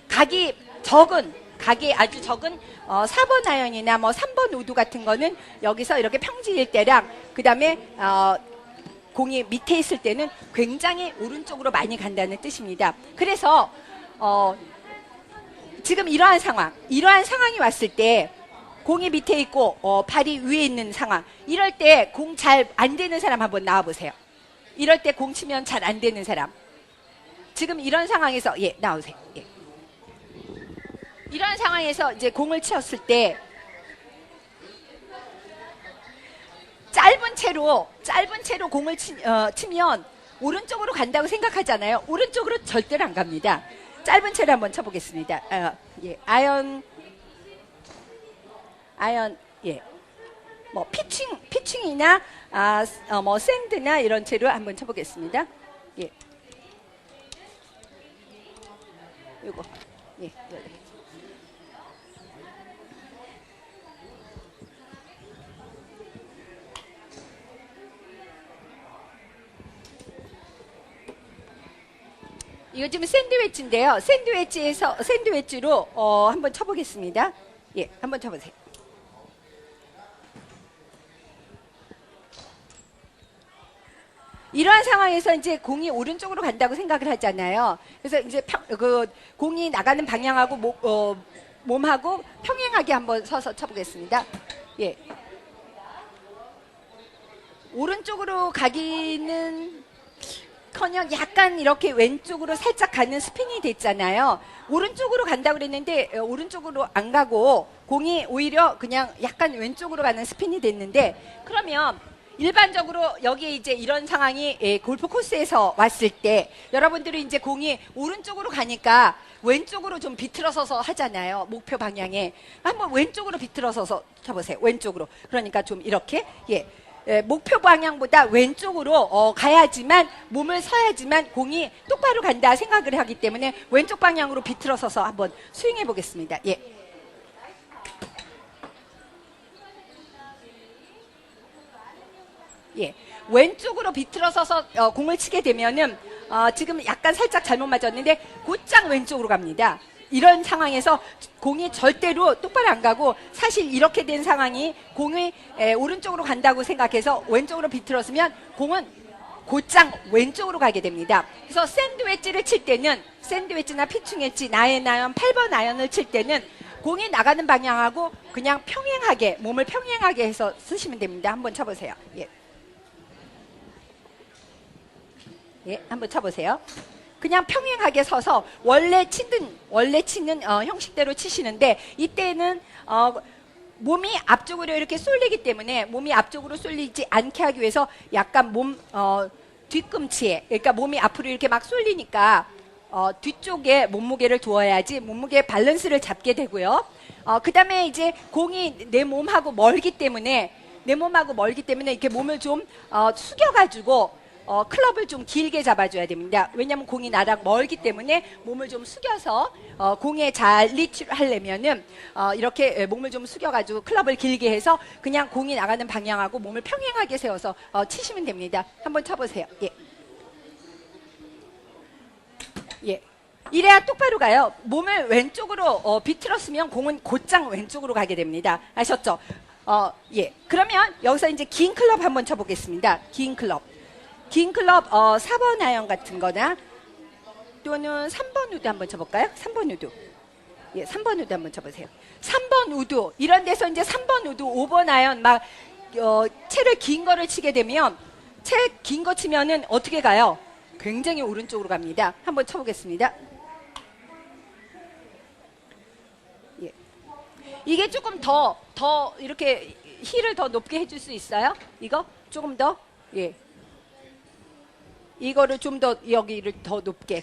[SPEAKER 2] 각이 아주 적은 4번 아연이나 뭐 3번 우드 같은 거는 여기서 이렇게 평지일 때랑 그 다음에 공이 밑에 있을 때는 굉장히 오른쪽으로 많이 간다는 뜻입니다. 그래서 지금 이러한 상황이 왔을 때 공이 밑에 있고 발이 위에 있는 상황, 이럴 때 공 잘 안 되는 사람 한번 나와보세요. 이럴 때 공 치면 잘 안 되는 사람. 지금 이런 상황에서 나오세요. 이런 상황에서 이제 공을 치었을 때 짧은 채로 공을 치면 오른쪽으로 간다고 생각하잖아요. 오른쪽으로 절대로 안 갑니다. 짧은 채로 한번 쳐보겠습니다. 아연 뭐 피칭이나 뭐 샌드나 이런 채로 한번 쳐보겠습니다. 요거 이거 지금 샌드위치인데요. 샌드위치로 한번 쳐보겠습니다. 한번 쳐보세요. 이러한 상황에서 이제 공이 오른쪽으로 간다고 생각을 하잖아요. 그래서 이제 그 공이 나가는 방향하고 몸하고 평행하게 한번 서서 쳐보겠습니다. 오른쪽으로 가기는 커녕 약간 이렇게 왼쪽으로 살짝 가는 스핀이 됐잖아요. 오른쪽으로 간다고 그랬는데 오른쪽으로 안 가고 공이 오히려 그냥 약간 왼쪽으로 가는 스핀이 됐는데, 그러면 일반적으로 여기에 이제 이런 상황이 골프 코스에서 왔을 때 여러분들이 이제 공이 오른쪽으로 가니까 왼쪽으로 좀 비틀어서서 하잖아요. 목표 방향에 한번 왼쪽으로 비틀어서서 쳐보세요. 왼쪽으로. 그러니까 좀 이렇게 목표 방향보다 왼쪽으로 가야지만, 몸을 서야지만 공이 똑바로 간다 생각을 하기 때문에 왼쪽 방향으로 비틀어서서 한번 스윙해 보겠습니다. 왼쪽으로 비틀어서서 공을 치게 되면은 지금 약간 살짝 잘못 맞았는데 곧장 왼쪽으로 갑니다. 이런 상황에서 공이 절대로 똑바로 안 가고, 사실 이렇게 된 상황이 공이 오른쪽으로 간다고 생각해서 왼쪽으로 비틀었으면 공은 곧장 왼쪽으로 가게 됩니다. 그래서 샌드위치를 칠 때는, 샌드위치나 피칭 엣지, 나의 아연, 8번 아연을 칠 때는 공이 나가는 방향하고 그냥 평행하게, 몸을 평행하게 해서 쓰시면 됩니다. 한번 쳐보세요. 한번 쳐보세요. 그냥 평행하게 서서 원래 치는 형식대로 치시는데, 이때는 몸이 앞쪽으로 이렇게 쏠리기 때문에 몸이 앞쪽으로 쏠리지 않게 하기 위해서 약간 몸 뒤꿈치에, 그러니까 몸이 앞으로 이렇게 막 쏠리니까 뒤쪽에 몸무게를 두어야지 몸무게 밸런스를 잡게 되고요. 그 다음에 이제 공이 내 몸하고 멀기 때문에 이렇게 몸을 좀 숙여가지고 클럽을 좀 길게 잡아줘야 됩니다. 왜냐하면 공이 나랑 멀기 때문에 몸을 좀 숙여서 공에 잘 리치를 하려면은 이렇게 몸을 좀 숙여가지고 클럽을 길게 해서 그냥 공이 나가는 방향하고 몸을 평행하게 세워서 치시면 됩니다. 한번 쳐보세요. 이래야 똑바로 가요. 몸을 왼쪽으로 비틀었으면 공은 곧장 왼쪽으로 가게 됩니다. 아셨죠? 그러면 여기서 이제 긴 클럽 한번 쳐보겠습니다. 긴 클럽 4번 아이언 같은 거나 또는 3번 우드 한번 쳐볼까요? 3번 우드. 3번 우드 한번 쳐보세요. 3번 우드. 이런 데서 이제 3번 우드, 5번 아이언 막 채를 긴 거를 치게 되면, 채 긴 거 치면은 어떻게 가요? 굉장히 오른쪽으로 갑니다. 한번 쳐보겠습니다. 이게 조금 더 이렇게 힐을 더 높게 해줄 수 있어요? 이거? 조금 더? 이거를 좀 더, 여기를 더 높게.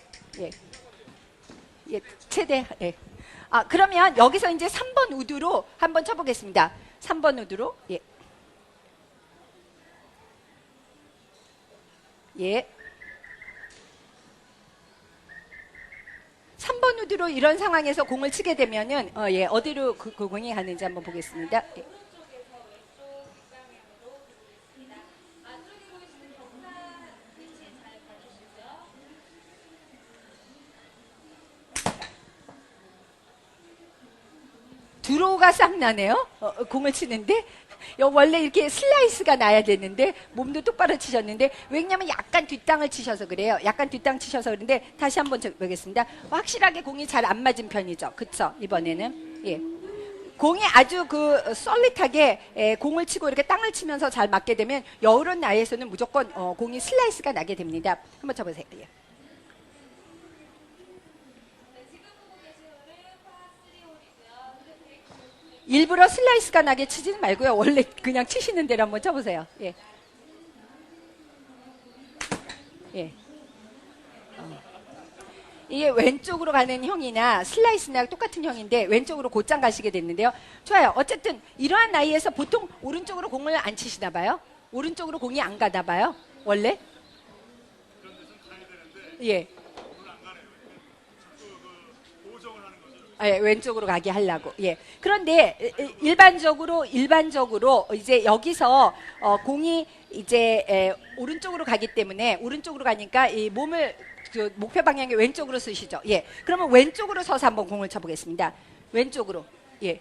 [SPEAKER 2] 최대. 그러면 여기서 이제 3번 우드로 한번 쳐보겠습니다. 3번 우드로. 예. 3번 우드로 이런 상황에서 공을 치게 되면은 예, 어디로 그 공이 가는지 한번 보겠습니다. 예. 드로우가 싹 나네요. 공을 치는데 원래 이렇게 슬라이스가 나야 되는데 몸도 똑바로 치셨는데 왜냐면 약간 뒷땅을 치셔서 그래요. 약간 뒷땅 치셔서 그런데 다시 한번 보겠습니다. 확실하게 공이 잘 안 맞은 편이죠. 그쵸? 이번에는 예. 공이 아주 그 솔릿하게 공을 치고 이렇게 땅을 치면서 잘 맞게 되면 여울은 나이에서는 무조건 공이 슬라이스가 나게 됩니다. 한번 쳐보세요. 예. 일부러 슬라이스가 나게 치지는 말고요. 원래 그냥 치시는 대로 한번 쳐보세요. 예. 예. 이게 왼쪽으로 가는 형이나 슬라이스나 똑같은 형인데 왼쪽으로 곧장 가시게 됐는데요. 좋아요. 어쨌든 이러한 나이에서 보통 오른쪽으로 공을 안 치시나 봐요. 오른쪽으로 공이 안 가나 봐요. 원래. 예. 예, 왼쪽으로 가게 하려고. 예. 그런데 일반적으로 이제 여기서 공이 이제 오른쪽으로 가기 때문에 오른쪽으로 가니까 이 몸을 그 목표 방향의 왼쪽으로 쓰시죠. 예. 그러면 왼쪽으로 서서 한번 공을 쳐보겠습니다. 왼쪽으로. 예.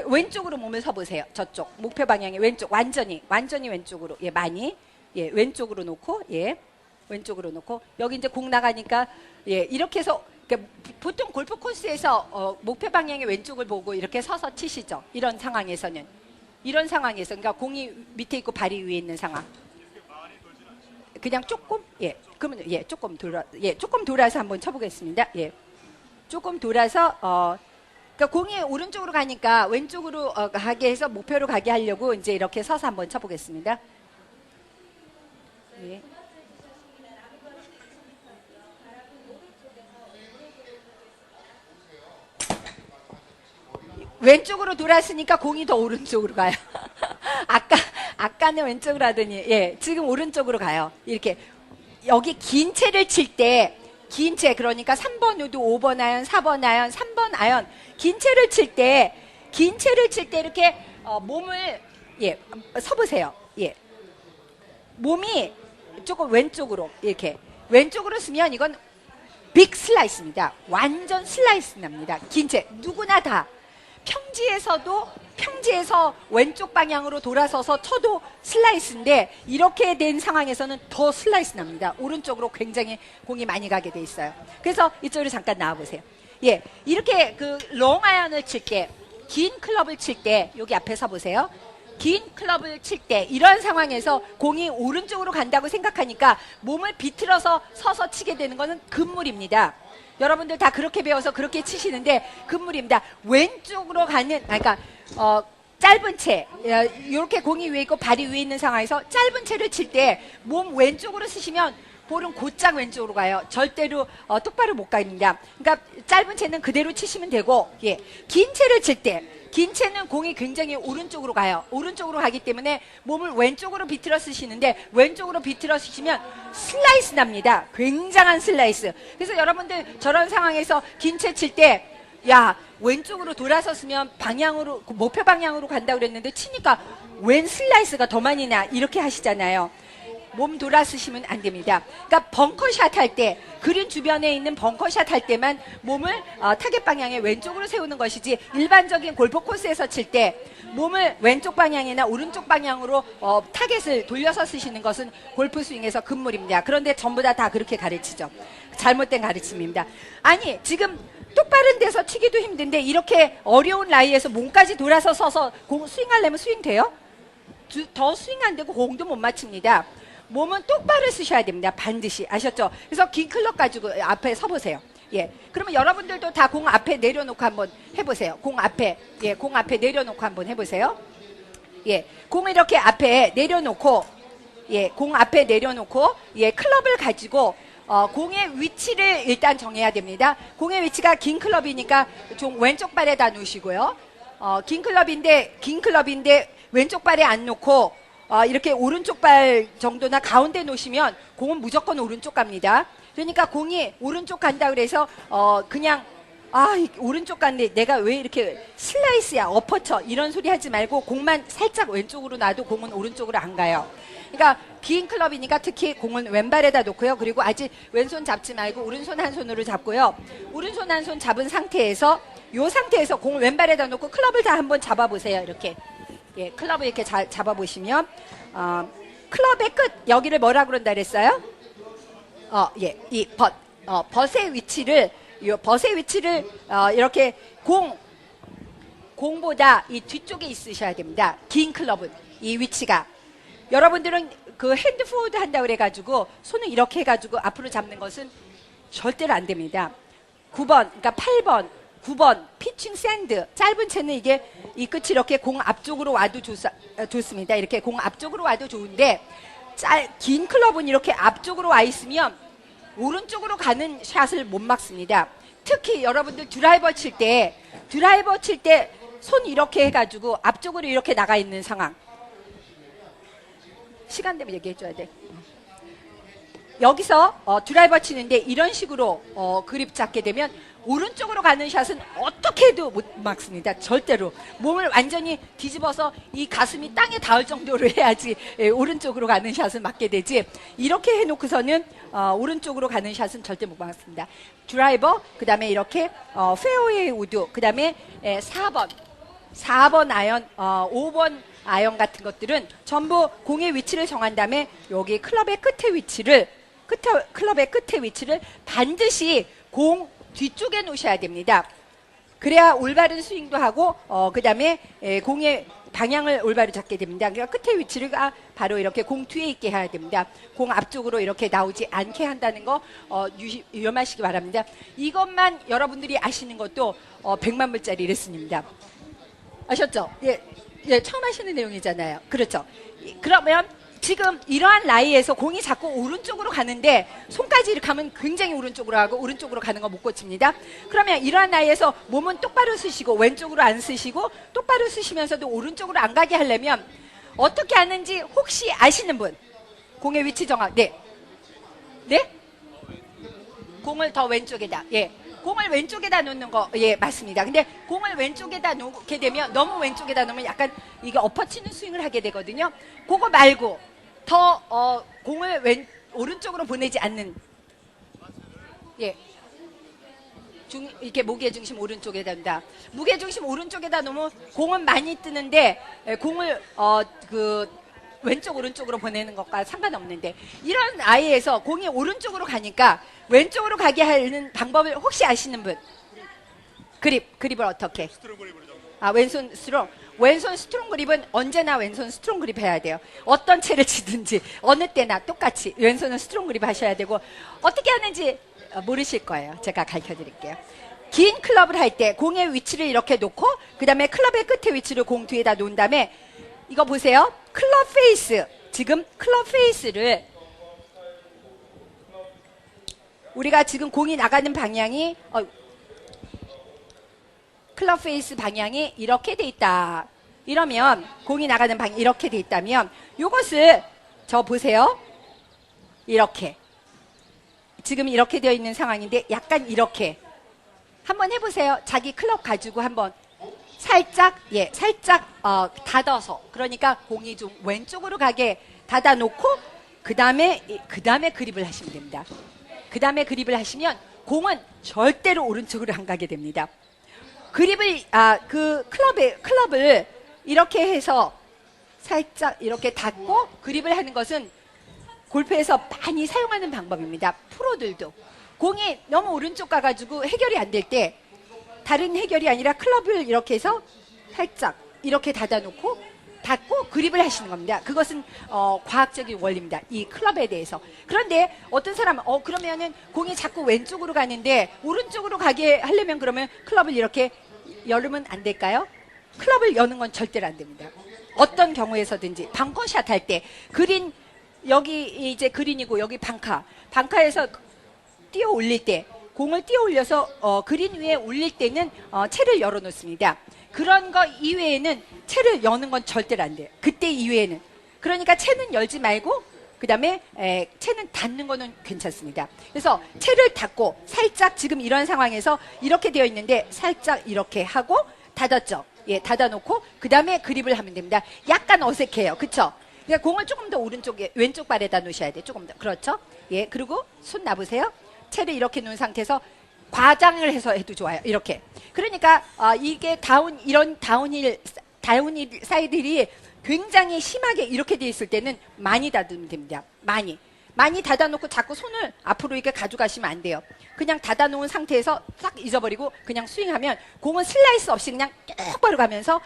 [SPEAKER 2] 왼쪽으로 몸을 서보세요. 저쪽 목표 방향의 왼쪽 완전히 왼쪽으로. 예, 많이. 예, 왼쪽으로 놓고 예, 왼쪽으로 놓고 여기 이제 공 나가니까 예, 이렇게 해서. 그러니까 보통 골프 코스에서 목표 방향의 왼쪽을 보고 이렇게 서서 치시죠. 이런 상황에서는 그러니까 공이 밑에 있고 발이 위에 있는 상황. 그냥 조금 예, 그러면 예, 조금 돌아서 한번 쳐보겠습니다. 예, 조금 돌아서 그러니까 공이 오른쪽으로 가니까 왼쪽으로 가게 해서 목표로 가게 하려고 이제 이렇게 서서 한번 쳐보겠습니다. 예. 왼쪽으로 돌았으니까 공이 더 오른쪽으로 가요. 아까는 왼쪽으로 하더니, 예, 지금 오른쪽으로 가요. 이렇게. 여기 긴 채를 칠 때, 그러니까 3번 우드, 5번 아이언, 4번 아이언, 3번 아이언, 긴 채를 칠 때 이렇게, 몸을, 예, 서보세요. 예. 몸이 조금 왼쪽으로, 이렇게. 왼쪽으로 쓰면 이건 빅 슬라이스입니다. 완전 슬라이스 납니다. 긴 채. 누구나 다. 평지에서 왼쪽 방향으로 돌아서서 쳐도 슬라이스인데 이렇게 된 상황에서는 더 슬라이스 납니다. 오른쪽으로 굉장히 공이 많이 가게 돼 있어요. 그래서 이쪽으로 잠깐 나와보세요. 예, 이렇게 그 롱 아이언을 칠 때, 긴 클럽을 칠 때 여기 앞에 서보세요. 긴 클럽을 칠 때 이런 상황에서 공이 오른쪽으로 간다고 생각하니까 몸을 비틀어서 서서 치게 되는 것은 금물입니다. 여러분들 다 그렇게 배워서 그렇게 치시는데 금물입니다. 왼쪽으로 가는 그러니까 짧은 채 이렇게 공이 위에 있고 발이 위에 있는 상황에서 짧은 채를 칠 때 몸 왼쪽으로 쓰시면 볼은 곧장 왼쪽으로 가요. 절대로 똑바로 못 갑니다. 그러니까 짧은 채는 그대로 치시면 되고 예, 긴 채를 칠 때 긴 채는 공이 굉장히 오른쪽으로 가요. 오른쪽으로 가기 때문에 몸을 왼쪽으로 비틀어 쓰시는데 왼쪽으로 비틀어 쓰시면 슬라이스 납니다. 굉장한 슬라이스. 그래서 여러분들 저런 상황에서 긴 채 칠 때 야, 왼쪽으로 돌아서 쓰면 방향으로 목표 방향으로 간다고 그랬는데 치니까 웬 슬라이스가 더 많이 나 이렇게 하시잖아요. 몸 돌아 쓰시면 안 됩니다. 그러니까 벙커샷 할 때, 그린 주변에 있는 벙커샷 할 때만 몸을 타겟 방향의 왼쪽으로 세우는 것이지 일반적인 골프 코스에서 칠 때 몸을 왼쪽 방향이나 오른쪽 방향으로 타겟을 돌려서 쓰시는 것은 골프 스윙에서 금물입니다. 그런데 전부 다 그렇게 가르치죠. 잘못된 가르침입니다. 아니 지금 똑바른 데서 치기도 힘든데 이렇게 어려운 라이에서 몸까지 돌아서 서서 공 스윙하려면 스윙 돼요? 더 스윙 안 되고 공도 못 맞춥니다. 몸은 똑바로 쓰셔야 됩니다. 반드시. 아셨죠? 그래서 긴 클럽 가지고 앞에 서보세요. 예. 그러면 여러분들도 다 공 앞에 내려놓고 한번 해보세요. 공 앞에. 예. 공 앞에 내려놓고 한번 해보세요. 예. 공 이렇게 앞에 내려놓고, 예. 공 앞에 내려놓고, 예. 클럽을 가지고, 공의 위치를 일단 정해야 됩니다. 공의 위치가 긴 클럽이니까 좀 왼쪽 발에다 놓으시고요. 긴 클럽인데 왼쪽 발에 안 놓고, 이렇게 오른쪽 발 정도나 가운데 놓으시면 공은 무조건 오른쪽 갑니다. 그러니까 공이 오른쪽 간다 그래서 그냥 오른쪽 갔는데 내가 왜 이렇게 슬라이스야 어퍼처 이런 소리 하지 말고 공만 살짝 왼쪽으로 놔도 공은 오른쪽으로 안 가요. 그러니까 긴 클럽이니까 특히 공은 왼발에다 놓고요. 그리고 아직 왼손 잡지 말고 오른손 한 손으로 잡고요. 오른손 한 손 잡은 상태에서 이 상태에서 공을 왼발에다 놓고 클럽을 다 한번 잡아보세요. 이렇게 예, 클럽을 이렇게 잘 잡아보시면 클럽의 끝 여기를 뭐라 그런다 그랬어요? 예, 이 벗의 위치를 이렇게 공보다 이 뒤쪽에 있으셔야 됩니다. 긴 클럽은 이 위치가 여러분들은 그 핸드 포워드 한다고 그래가지고 손을 이렇게 해가지고 앞으로 잡는 것은 절대로 안 됩니다. 9번, 그러니까 8번, 9번 피칭 샌드 짧은 채는 이게 이 끝이 이렇게 공 앞쪽으로 와도 좋습니다. 이렇게 공 앞쪽으로 와도 좋은데 긴 클럽은 이렇게 앞쪽으로 와 있으면 오른쪽으로 가는 샷을 못 막습니다. 특히 여러분들 드라이버 칠 때 손 이렇게 해가지고 앞쪽으로 이렇게 나가 있는 상황. 시간 되면 얘기해줘야 돼. 여기서 드라이버 치는데 이런 식으로 그립 잡게 되면 오른쪽으로 가는 샷은 어떻게 해도 못 막습니다. 절대로. 몸을 완전히 뒤집어서 이 가슴이 땅에 닿을 정도로 해야지 오른쪽으로 가는 샷을 막게 되지. 이렇게 해놓고서는 오른쪽으로 가는 샷은 절대 못 막습니다. 드라이버, 그 다음에 이렇게 페어웨이 우드, 그 다음에 4번 아이언, 5번 아이언 같은 것들은 전부 공의 위치를 정한 다음에 여기 클럽의 끝의 위치를 반드시 공 뒤쪽에 놓으셔야 됩니다. 그래야 올바른 스윙도 하고 그 다음에 공의 방향을 올바로 잡게 됩니다. 그러니까 끝의 위치를 바로 이렇게 공 뒤에 있게 해야 됩니다. 공 앞쪽으로 이렇게 나오지 않게 한다는 거 유념하시기 바랍니다. 이것만 여러분들이 아시는 것도 100만 불짜리 레슨입니다. 아셨죠? 예, 처음 하시는 내용이잖아요. 그렇죠? 그러면 지금 이러한 라이에서 공이 자꾸 오른쪽으로 가는데 손까지 이렇게 하면 굉장히 오른쪽으로 하고 오른쪽으로 가는 거 못 고칩니다. 그러면 이러한 라이에서 몸은 똑바로 쓰시고 왼쪽으로 안 쓰시고 똑바로 쓰시면서도 오른쪽으로 안 가게 하려면 어떻게 하는지 혹시 아시는 분? 공의 위치 정확. 네? 공을 더 왼쪽에다. 예. 공을 왼쪽에다 놓는 거, 예, 맞습니다. 근데 공을 왼쪽에다 놓게 되면, 너무 왼쪽에다 놓으면 약간 이게 엎어치는 스윙을 하게 되거든요. 그거 말고, 더, 공을 오른쪽으로 보내지 않는, 예. 이렇게 무게중심 오른쪽에다 놓는다. 무게중심 오른쪽에다 놓으면 공은 많이 뜨는데, 공을, 왼쪽 오른쪽으로 보내는 것과 상관없는데 이런 아이에서 공이 오른쪽으로 가니까 왼쪽으로 가게 하는 방법을 혹시 아시는 분? 그립을 어떻게? 왼손 스트롱 그립은 언제나 왼손 스트롱 그립 해야 돼요. 어떤 채를 치든지 어느 때나 똑같이 왼손은 스트롱 그립 하셔야 되고 어떻게 하는지 모르실 거예요. 제가 가르쳐 드릴게요. 긴 클럽을 할 때 공의 위치를 이렇게 놓고 그 다음에 클럽의 끝의 위치를 공 뒤에다 놓은 다음에 이거 보세요. 클럽 페이스. 지금 클럽 페이스를 우리가 지금 공이 나가는 방향이 클럽 페이스 방향이 이렇게 돼 있다. 이러면 공이 나가는 방향이 이렇게 돼 있다면 이것을 저 보세요. 이렇게. 지금 이렇게 되어 있는 상황인데 약간 이렇게. 한번 해보세요. 자기 클럽 가지고 한번. 살짝 닫아서 그러니까 공이 좀 왼쪽으로 가게 닫아놓고 그 다음에 그립을 하시면 됩니다. 그 다음에 그립을 하시면 공은 절대로 오른쪽으로 안 가게 됩니다. 그립을 클럽을 이렇게 해서 살짝 이렇게 닫고 그립을 하는 것은 골프에서 많이 사용하는 방법입니다. 프로들도 공이 너무 오른쪽 가가지고 해결이 안 될 때 다른 해결이 아니라 클럽을 이렇게 해서 살짝 이렇게 닫아놓고 닫고 그립을 하시는 겁니다. 그것은 과학적인 원리입니다. 이 클럽에 대해서. 그런데 어떤 사람은 그러면은 공이 자꾸 왼쪽으로 가는데 오른쪽으로 가게 하려면 그러면 클럽을 이렇게 열으면 안 될까요? 클럽을 여는 건 절대로 안 됩니다. 어떤 경우에서든지 벙커샷 할 때 그린 여기 이제 그린이고 여기 방카에서 띄어 올릴 때 공을 띄어 올려서 그린 위에 올릴 때는 채를 열어 놓습니다. 그런 거 이외에는 채를 여는 건 절대로 안 돼요. 그때 이외에는. 그러니까 채는 열지 말고 그 다음에 채는 닫는 거는 괜찮습니다. 그래서 채를 닫고 살짝 지금 이런 상황에서 이렇게 되어 있는데 살짝 이렇게 하고 닫았죠. 예, 닫아놓고 그 다음에 그립을 하면 됩니다. 약간 어색해요. 그쵸? 그러니까 공을 조금 더 오른쪽에 왼쪽 발에다 놓으셔야 돼요. 조금 더. 그렇죠? 예, 그리고 손 놔보세요. 채를 이렇게 놓은 상태에서 과장을 해서 해도 좋아요. 이렇게. 그러니까 이게 이런 다운힐 사이들이 굉장히 심하게 이렇게 돼 있을 때는 많이 닫으면 됩니다. 많이 닫아놓고 자꾸 손을 앞으로 이렇게 가져가시면 안 돼요. 그냥 닫아놓은 상태에서 싹 잊어버리고 그냥 스윙하면 공은 슬라이스 없이 그냥 똑바로 가면서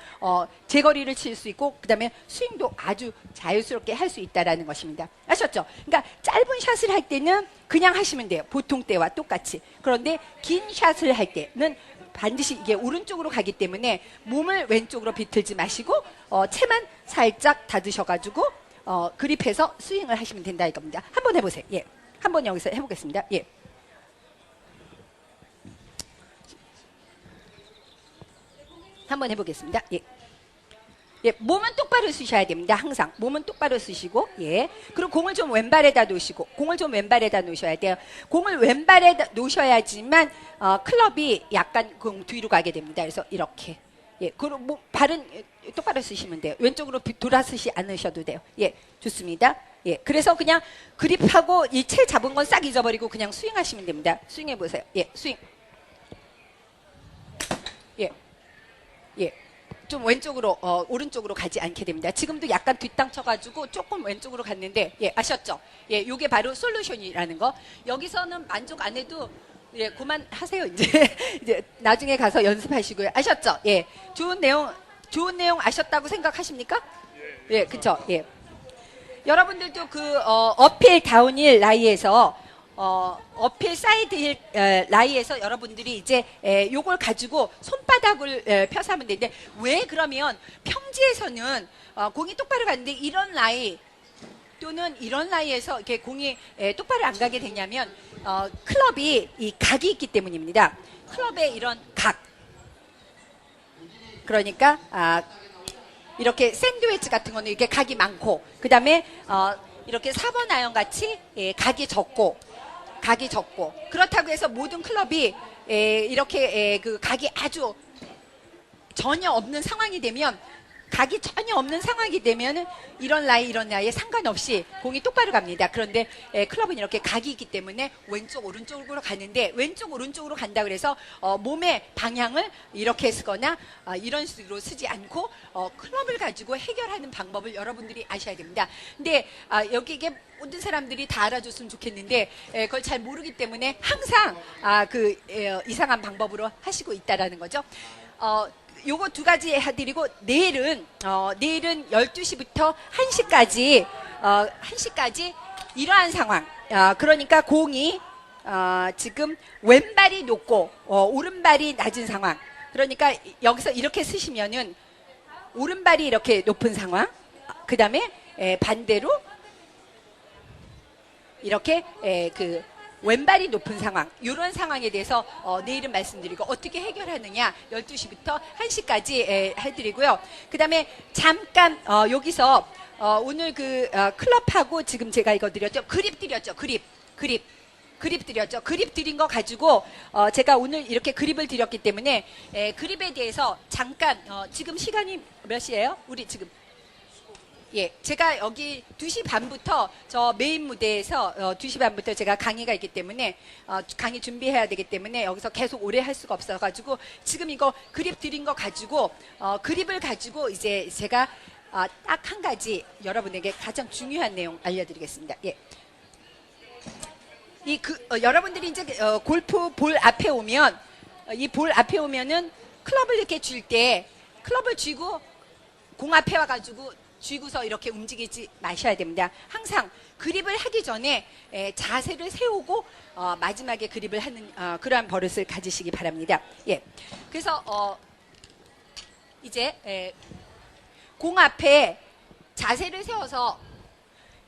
[SPEAKER 2] 제거리를 칠 수 있고 그 다음에 스윙도 아주 자유스럽게 할 수 있다는 것입니다. 아셨죠? 그러니까 짧은 샷을 할 때는 그냥 하시면 돼요. 보통 때와 똑같이. 그런데 긴 샷을 할 때는 반드시 이게 오른쪽으로 가기 때문에 몸을 왼쪽으로 비틀지 마시고 채만 살짝 닫으셔가지고 그립해서 스윙을 하시면 된다 이겁니다. 한번 해보세요. 예, 한번 여기서 해보겠습니다. 예. 한번 해보겠습니다. 예. 예, 몸은 똑바로 쓰셔야 됩니다. 항상 몸은 똑바로 쓰시고, 예. 그리고 공을 좀 왼발에다 놓으시고, 공을 좀 왼발에다 놓으셔야 돼요. 공을 왼발에다 놓으셔야지만 클럽이 약간 공 뒤로 가게 됩니다. 그래서 이렇게, 예. 그리고 뭐 발은 똑바로 쓰시면 돼요. 왼쪽으로 돌아 쓰시 않으셔도 돼요. 예, 좋습니다. 예, 그래서 그냥 그립하고 이 채 잡은 건 싹 잊어버리고 그냥 스윙하시면 됩니다. 스윙해 보세요. 예, 스윙. 예, 예. 좀 왼쪽으로 오른쪽으로 가지 않게 됩니다. 지금도 약간 뒷땅 쳐가지고 조금 왼쪽으로 갔는데 예, 아셨죠? 예, 요게 바로 솔루션이라는 거. 여기서는 만족 안 해도 예, 그만하세요. 이제 이제 나중에 가서 연습하시고요. 아셨죠? 예, 좋은 내용 아셨다고 생각하십니까? 예, 그쵸? 예. 여러분들도 그 어필 다운힐 라이에서 어필 사이드 힐 라이에서 여러분들이 이제 요걸 가지고 손바닥을 펴서 하면 되는데 왜 그러면 평지에서는 공이 똑바로 가는데 이런 라이 또는 이런 라이에서 이렇게 공이 똑바로 안 가게 되냐면 클럽이 이 각이 있기 때문입니다. 클럽의 이런 각. 그러니까 이렇게 샌드위치 같은 거는 이렇게 각이 많고 그 다음에 이렇게 4번 아이언 같이 각이 적고 그렇다고 해서 모든 클럽이 이렇게 그 각이 아주 전혀 없는 상황이 되면 각이 전혀 없는 상황이 되면 이런 라이에 상관없이 공이 똑바로 갑니다. 그런데 클럽은 이렇게 각이 있기 때문에 왼쪽 오른쪽으로 가는데 왼쪽 오른쪽으로 간다 그래서 몸의 방향을 이렇게 쓰거나 이런 식으로 쓰지 않고 클럽을 가지고 해결하는 방법을 여러분들이 아셔야 됩니다. 근데 여기 이게 모든 사람들이 다 알아줬으면 좋겠는데 그걸 잘 모르기 때문에 항상 이상한 방법으로 하시고 있다라는 거죠. 요거 두 가지 해드리고 내일은 12시부터 1시까지 이러한 상황. 그러니까 공이 지금 왼발이 높고 오른발이 낮은 상황. 그러니까 여기서 이렇게 쓰시면은 오른발이 이렇게 높은 상황. 그 다음에 반대로 이렇게 왼발이 높은 상황, 이런 상황에 대해서 내일은 말씀드리고 어떻게 해결하느냐 12시부터 1시까지 해드리고요. 그 다음에 잠깐 여기서 오늘 클럽하고 지금 제가 이거 드렸죠. 그립 드렸죠. 그립 드렸죠. 그립 드린 거 가지고 제가 오늘 이렇게 그립을 드렸기 때문에 그립에 대해서 잠깐 지금 시간이 몇 시예요? 우리 지금 예, 제가 여기 2시 반부터 저 메인 무대에서 2시 반부터 제가 강의가 있기 때문에 강의 준비해야 되기 때문에 여기서 계속 오래 할 수가 없어가지고 지금 이거 그립 드린 거 가지고 그립을 가지고 이제 제가 딱 한 가지 여러분에게 가장 중요한 내용 알려드리겠습니다. 예. 여러분들이 이제 골프 볼 앞에 오면 이 볼 앞에 오면은 클럽을 이렇게 쥘 때 클럽을 쥐고 공 앞에 와가지고 쥐고서 이렇게 움직이지 마셔야 됩니다. 항상 그립을 하기 전에 자세를 세우고 마지막에 그립을 하는 그러한 버릇을 가지시기 바랍니다. 예. 그래서 이제 공 앞에 자세를 세워서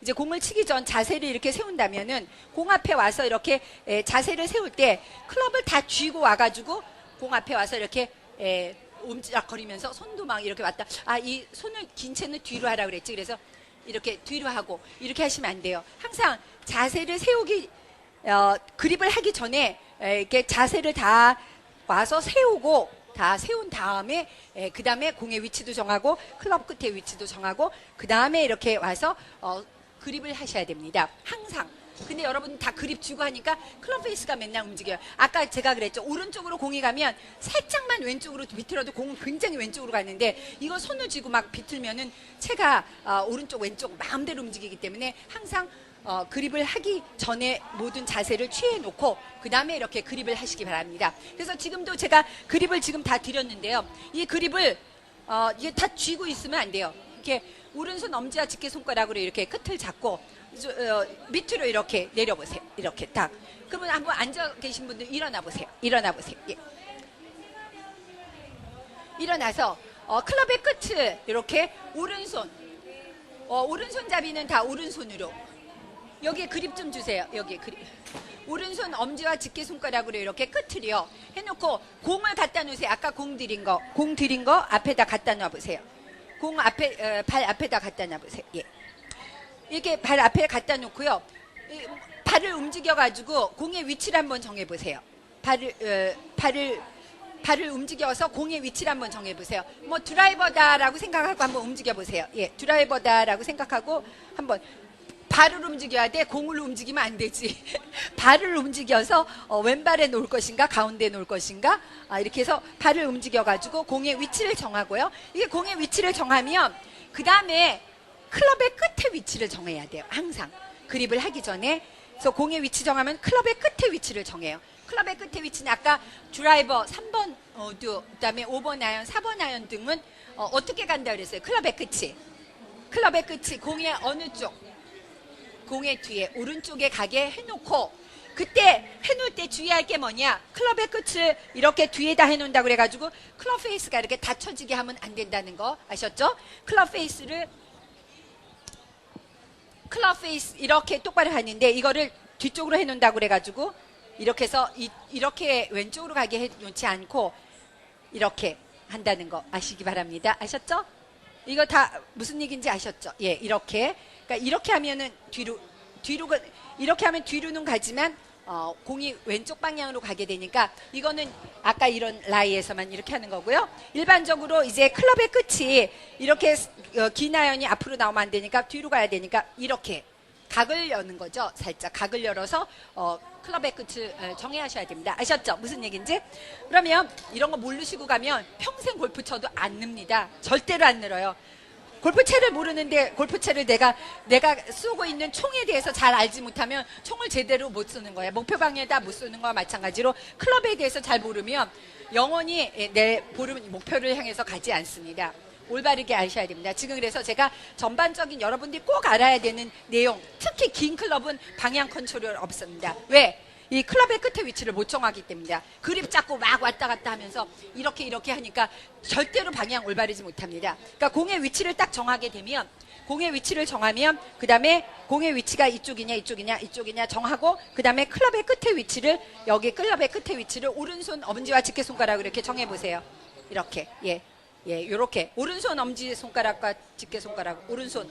[SPEAKER 2] 이제 공을 치기 전 자세를 이렇게 세운다면은 공 앞에 와서 이렇게 자세를 세울 때 클럽을 다 쥐고 와가지고 공 앞에 와서 이렇게 옴지락거리면서 손도 막 이렇게 왔다. 이 손을 긴 채는 뒤로 하라 그랬지. 그래서 이렇게 뒤로 하고 이렇게 하시면 안 돼요. 항상 자세를 세우기 그립을 하기 전에 이렇게 자세를 다 와서 세우고 다 세운 다음에 그 다음에 공의 위치도 정하고 클럽 끝의 위치도 정하고 그 다음에 이렇게 와서 그립을 하셔야 됩니다. 항상. 근데 여러분 다 그립 쥐고 하니까 클럽 페이스가 맨날 움직여요. 아까 제가 그랬죠. 오른쪽으로 공이 가면 살짝만 왼쪽으로 비틀어도 공은 굉장히 왼쪽으로 가는데 이거 손을 쥐고 막 비틀면은 채가 오른쪽 왼쪽 마음대로 움직이기 때문에 항상 그립을 하기 전에 모든 자세를 취해 놓고 그 다음에 이렇게 그립을 하시기 바랍니다. 그래서 지금도 제가 그립을 지금 다 드렸는데요. 이 그립을 이게 다 쥐고 있으면 안 돼요. 이렇게 오른손 엄지와 집게 손가락으로 이렇게 끝을 잡고 밑으로 이렇게 내려보세요. 이렇게 딱. 그러면 한번 앉아 계신 분들 일어나 보세요. 일어나 보세요. 예. 일어나서 클럽의 끝을 이렇게 오른손 오른손잡이는 다 오른손으로 여기에 그립 좀 주세요. 여기에 그립. 오른손 엄지와 집게 손가락으로 이렇게 끝을요 해놓고 공을 갖다 놓으세요. 아까 공 드린 거 앞에다 갖다 놔보세요. 공 앞에 발 앞에다 갖다 놔보세요. 예. 이렇게 발 앞에 갖다 놓고요. 발을 움직여가지고 공의 위치를 한번 정해보세요. 발을 움직여서 공의 위치를 한번 정해보세요. 뭐 드라이버다라고 생각하고 한번 움직여보세요. 예, 드라이버다라고 생각하고 한번 발을 움직여야 돼. 공을 움직이면 안 되지. 발을 움직여서 왼발에 놓을 것인가 가운데에 놓을 것인가 이렇게 해서 발을 움직여가지고 공의 위치를 정하고요. 이게 공의 위치를 정하면 그 다음에 클럽의 끝에 위치를 정해야 돼요. 항상 그립을 하기 전에. 그래서 공의 위치 정하면 클럽의 끝에 위치를 정해요. 클럽의 끝에 위치는 아까 드라이버 3번 그 다음에 5번 아이언 4번 아이언 등은 어떻게 간다 그랬어요. 클럽의 끝이 공의 어느 쪽, 공의 뒤에 오른쪽에 가게 해놓고 그때 해놓을 때 주의할 게 뭐냐. 클럽의 끝을 이렇게 뒤에다 해놓는다고 그래가지고 클럽 페이스가 이렇게 닫혀지게 하면 안 된다는 거 아셨죠? 클럽 페이스 이렇게 똑바로 하는데 이거를 뒤쪽으로 해놓는다고 그래가지고 이렇게 해서 이렇게 왼쪽으로 가게 해놓지 않고 이렇게 한다는 거 아시기 바랍니다. 아셨죠? 이거 다 무슨 얘기인지 아셨죠? 예, 이렇게. 그러니까 이렇게 하면은 이렇게 하면 뒤로는 가지만 공이 왼쪽 방향으로 가게 되니까 이거는 아까 이런 라이에서만 이렇게 하는 거고요. 일반적으로 이제 클럽의 끝이 이렇게 긴 아이언이 앞으로 나오면 안 되니까 뒤로 가야 되니까 이렇게 각을 여는 거죠. 살짝 각을 열어서 클럽의 끝을 정해하셔야 됩니다. 아셨죠? 무슨 얘기인지? 그러면 이런 거 모르시고 가면 평생 골프 쳐도 안 늡니다. 절대로 안 늘어요. 골프채를 모르는데 골프채를 내가 쏘고 있는 총에 대해서 잘 알지 못하면 총을 제대로 못 쏘는 거예요. 목표 방향에다 못 쏘는 거와 마찬가지로 클럽에 대해서 잘 모르면 영원히 내 보름 목표를 향해서 가지 않습니다. 올바르게 아셔야 됩니다. 지금 그래서 제가 전반적인 여러분들이 꼭 알아야 되는 내용, 특히 긴 클럽은 방향 컨트롤 없습니다. 왜? 이 클럽의 끝에 위치를 못 정하기 때문이다. 그립 잡고 막 왔다 갔다 하면서 이렇게 하니까 절대로 방향 올바르지 못합니다. 그러니까 공의 위치를 딱 정하게 되면 공의 위치를 정하면 그 다음에 공의 위치가 이쪽이냐 정하고 그 다음에 클럽의 끝에 위치를 여기 클럽의 끝에 위치를 오른손 엄지와 집게 손가락으로 이렇게 정해보세요. 이렇게 요렇게 오른손 엄지 손가락과 집게 손가락 오른손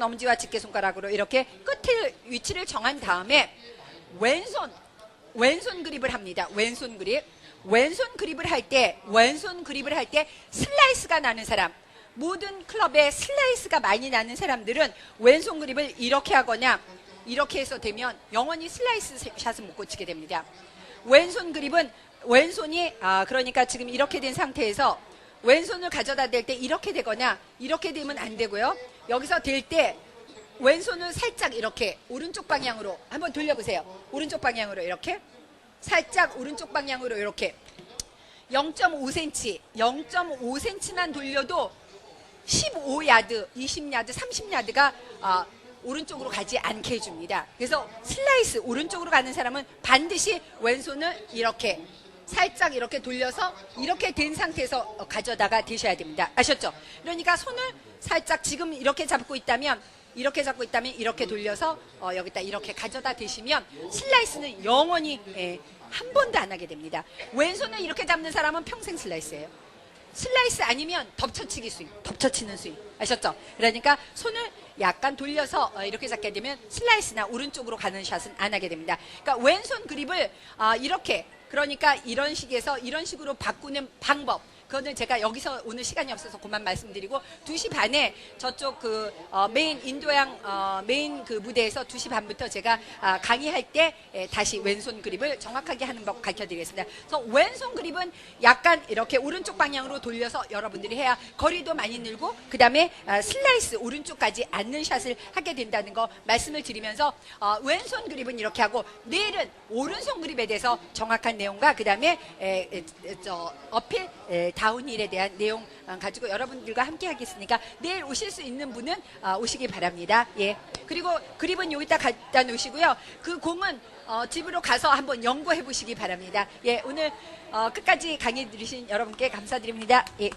[SPEAKER 2] 엄지와 집게 손가락으로 이렇게 끝에 위치를 정한 다음에 왼손 그립을 합니다. 왼손 그립을 할 때 슬라이스가 나는 사람, 모든 클럽에 슬라이스가 많이 나는 사람들은 왼손 그립을 이렇게 하거나 이렇게 해서 되면 영원히 슬라이스 샷은 못 고치게 됩니다. 왼손 그립은 왼손이 그러니까 지금 이렇게 된 상태에서 왼손을 가져다 댈 때 이렇게 되거나 이렇게 되면 안 되고요. 여기서 댈 때 왼손을 살짝 이렇게 오른쪽 방향으로 한번 돌려보세요. 오른쪽 방향으로 이렇게 살짝 오른쪽 방향으로 이렇게 0.5cm만 돌려도 15야드, 20야드, 30야드가 오른쪽으로 가지 않게 해줍니다. 그래서 슬라이스 오른쪽으로 가는 사람은 반드시 왼손을 이렇게 살짝 이렇게 돌려서 이렇게 된 상태에서 가져다가 대셔야 됩니다. 아셨죠? 그러니까 손을 살짝 지금 이렇게 잡고 있다면 이렇게 돌려서 여기다 이렇게 가져다 대시면 슬라이스는 영원히 한 번도 안 하게 됩니다. 왼손을 이렇게 잡는 사람은 평생 슬라이스예요. 슬라이스 아니면 덮쳐치기 스윙, 덮쳐치는 스윙. 아셨죠? 그러니까 손을 약간 돌려서 이렇게 잡게 되면 슬라이스나 오른쪽으로 가는 샷은 안 하게 됩니다. 그러니까 왼손 그립을 이렇게, 그러니까 이런 식에서 이런 식으로 바꾸는 방법, 그거는 제가 여기서 오늘 시간이 없어서 그만 말씀드리고 2시 반에 저쪽 그 메인 인도양 메인 그 무대에서 2시 반부터 제가 강의할 때 다시 왼손 그립을 정확하게 하는 법 가르쳐드리겠습니다. 그래서 왼손 그립은 약간 이렇게 오른쪽 방향으로 돌려서 여러분들이 해야 거리도 많이 늘고 그 다음에 슬라이스 오른쪽까지 앉는 샷을 하게 된다는 거 말씀을 드리면서 왼손 그립은 이렇게 하고, 내일은 오른손 그립에 대해서 정확한 내용과 그 다음에 어필 다운힐에 대한 내용 가지고 여러분들과 함께 하겠으니까 내일 오실 수 있는 분은 오시기 바랍니다. 예. 그리고 그립은 여기다 갖다 놓으시고요. 그 공은 집으로 가서 한번 연구해 보시기 바랍니다. 예. 오늘 끝까지 강의 들으신 여러분께 감사드립니다. 예.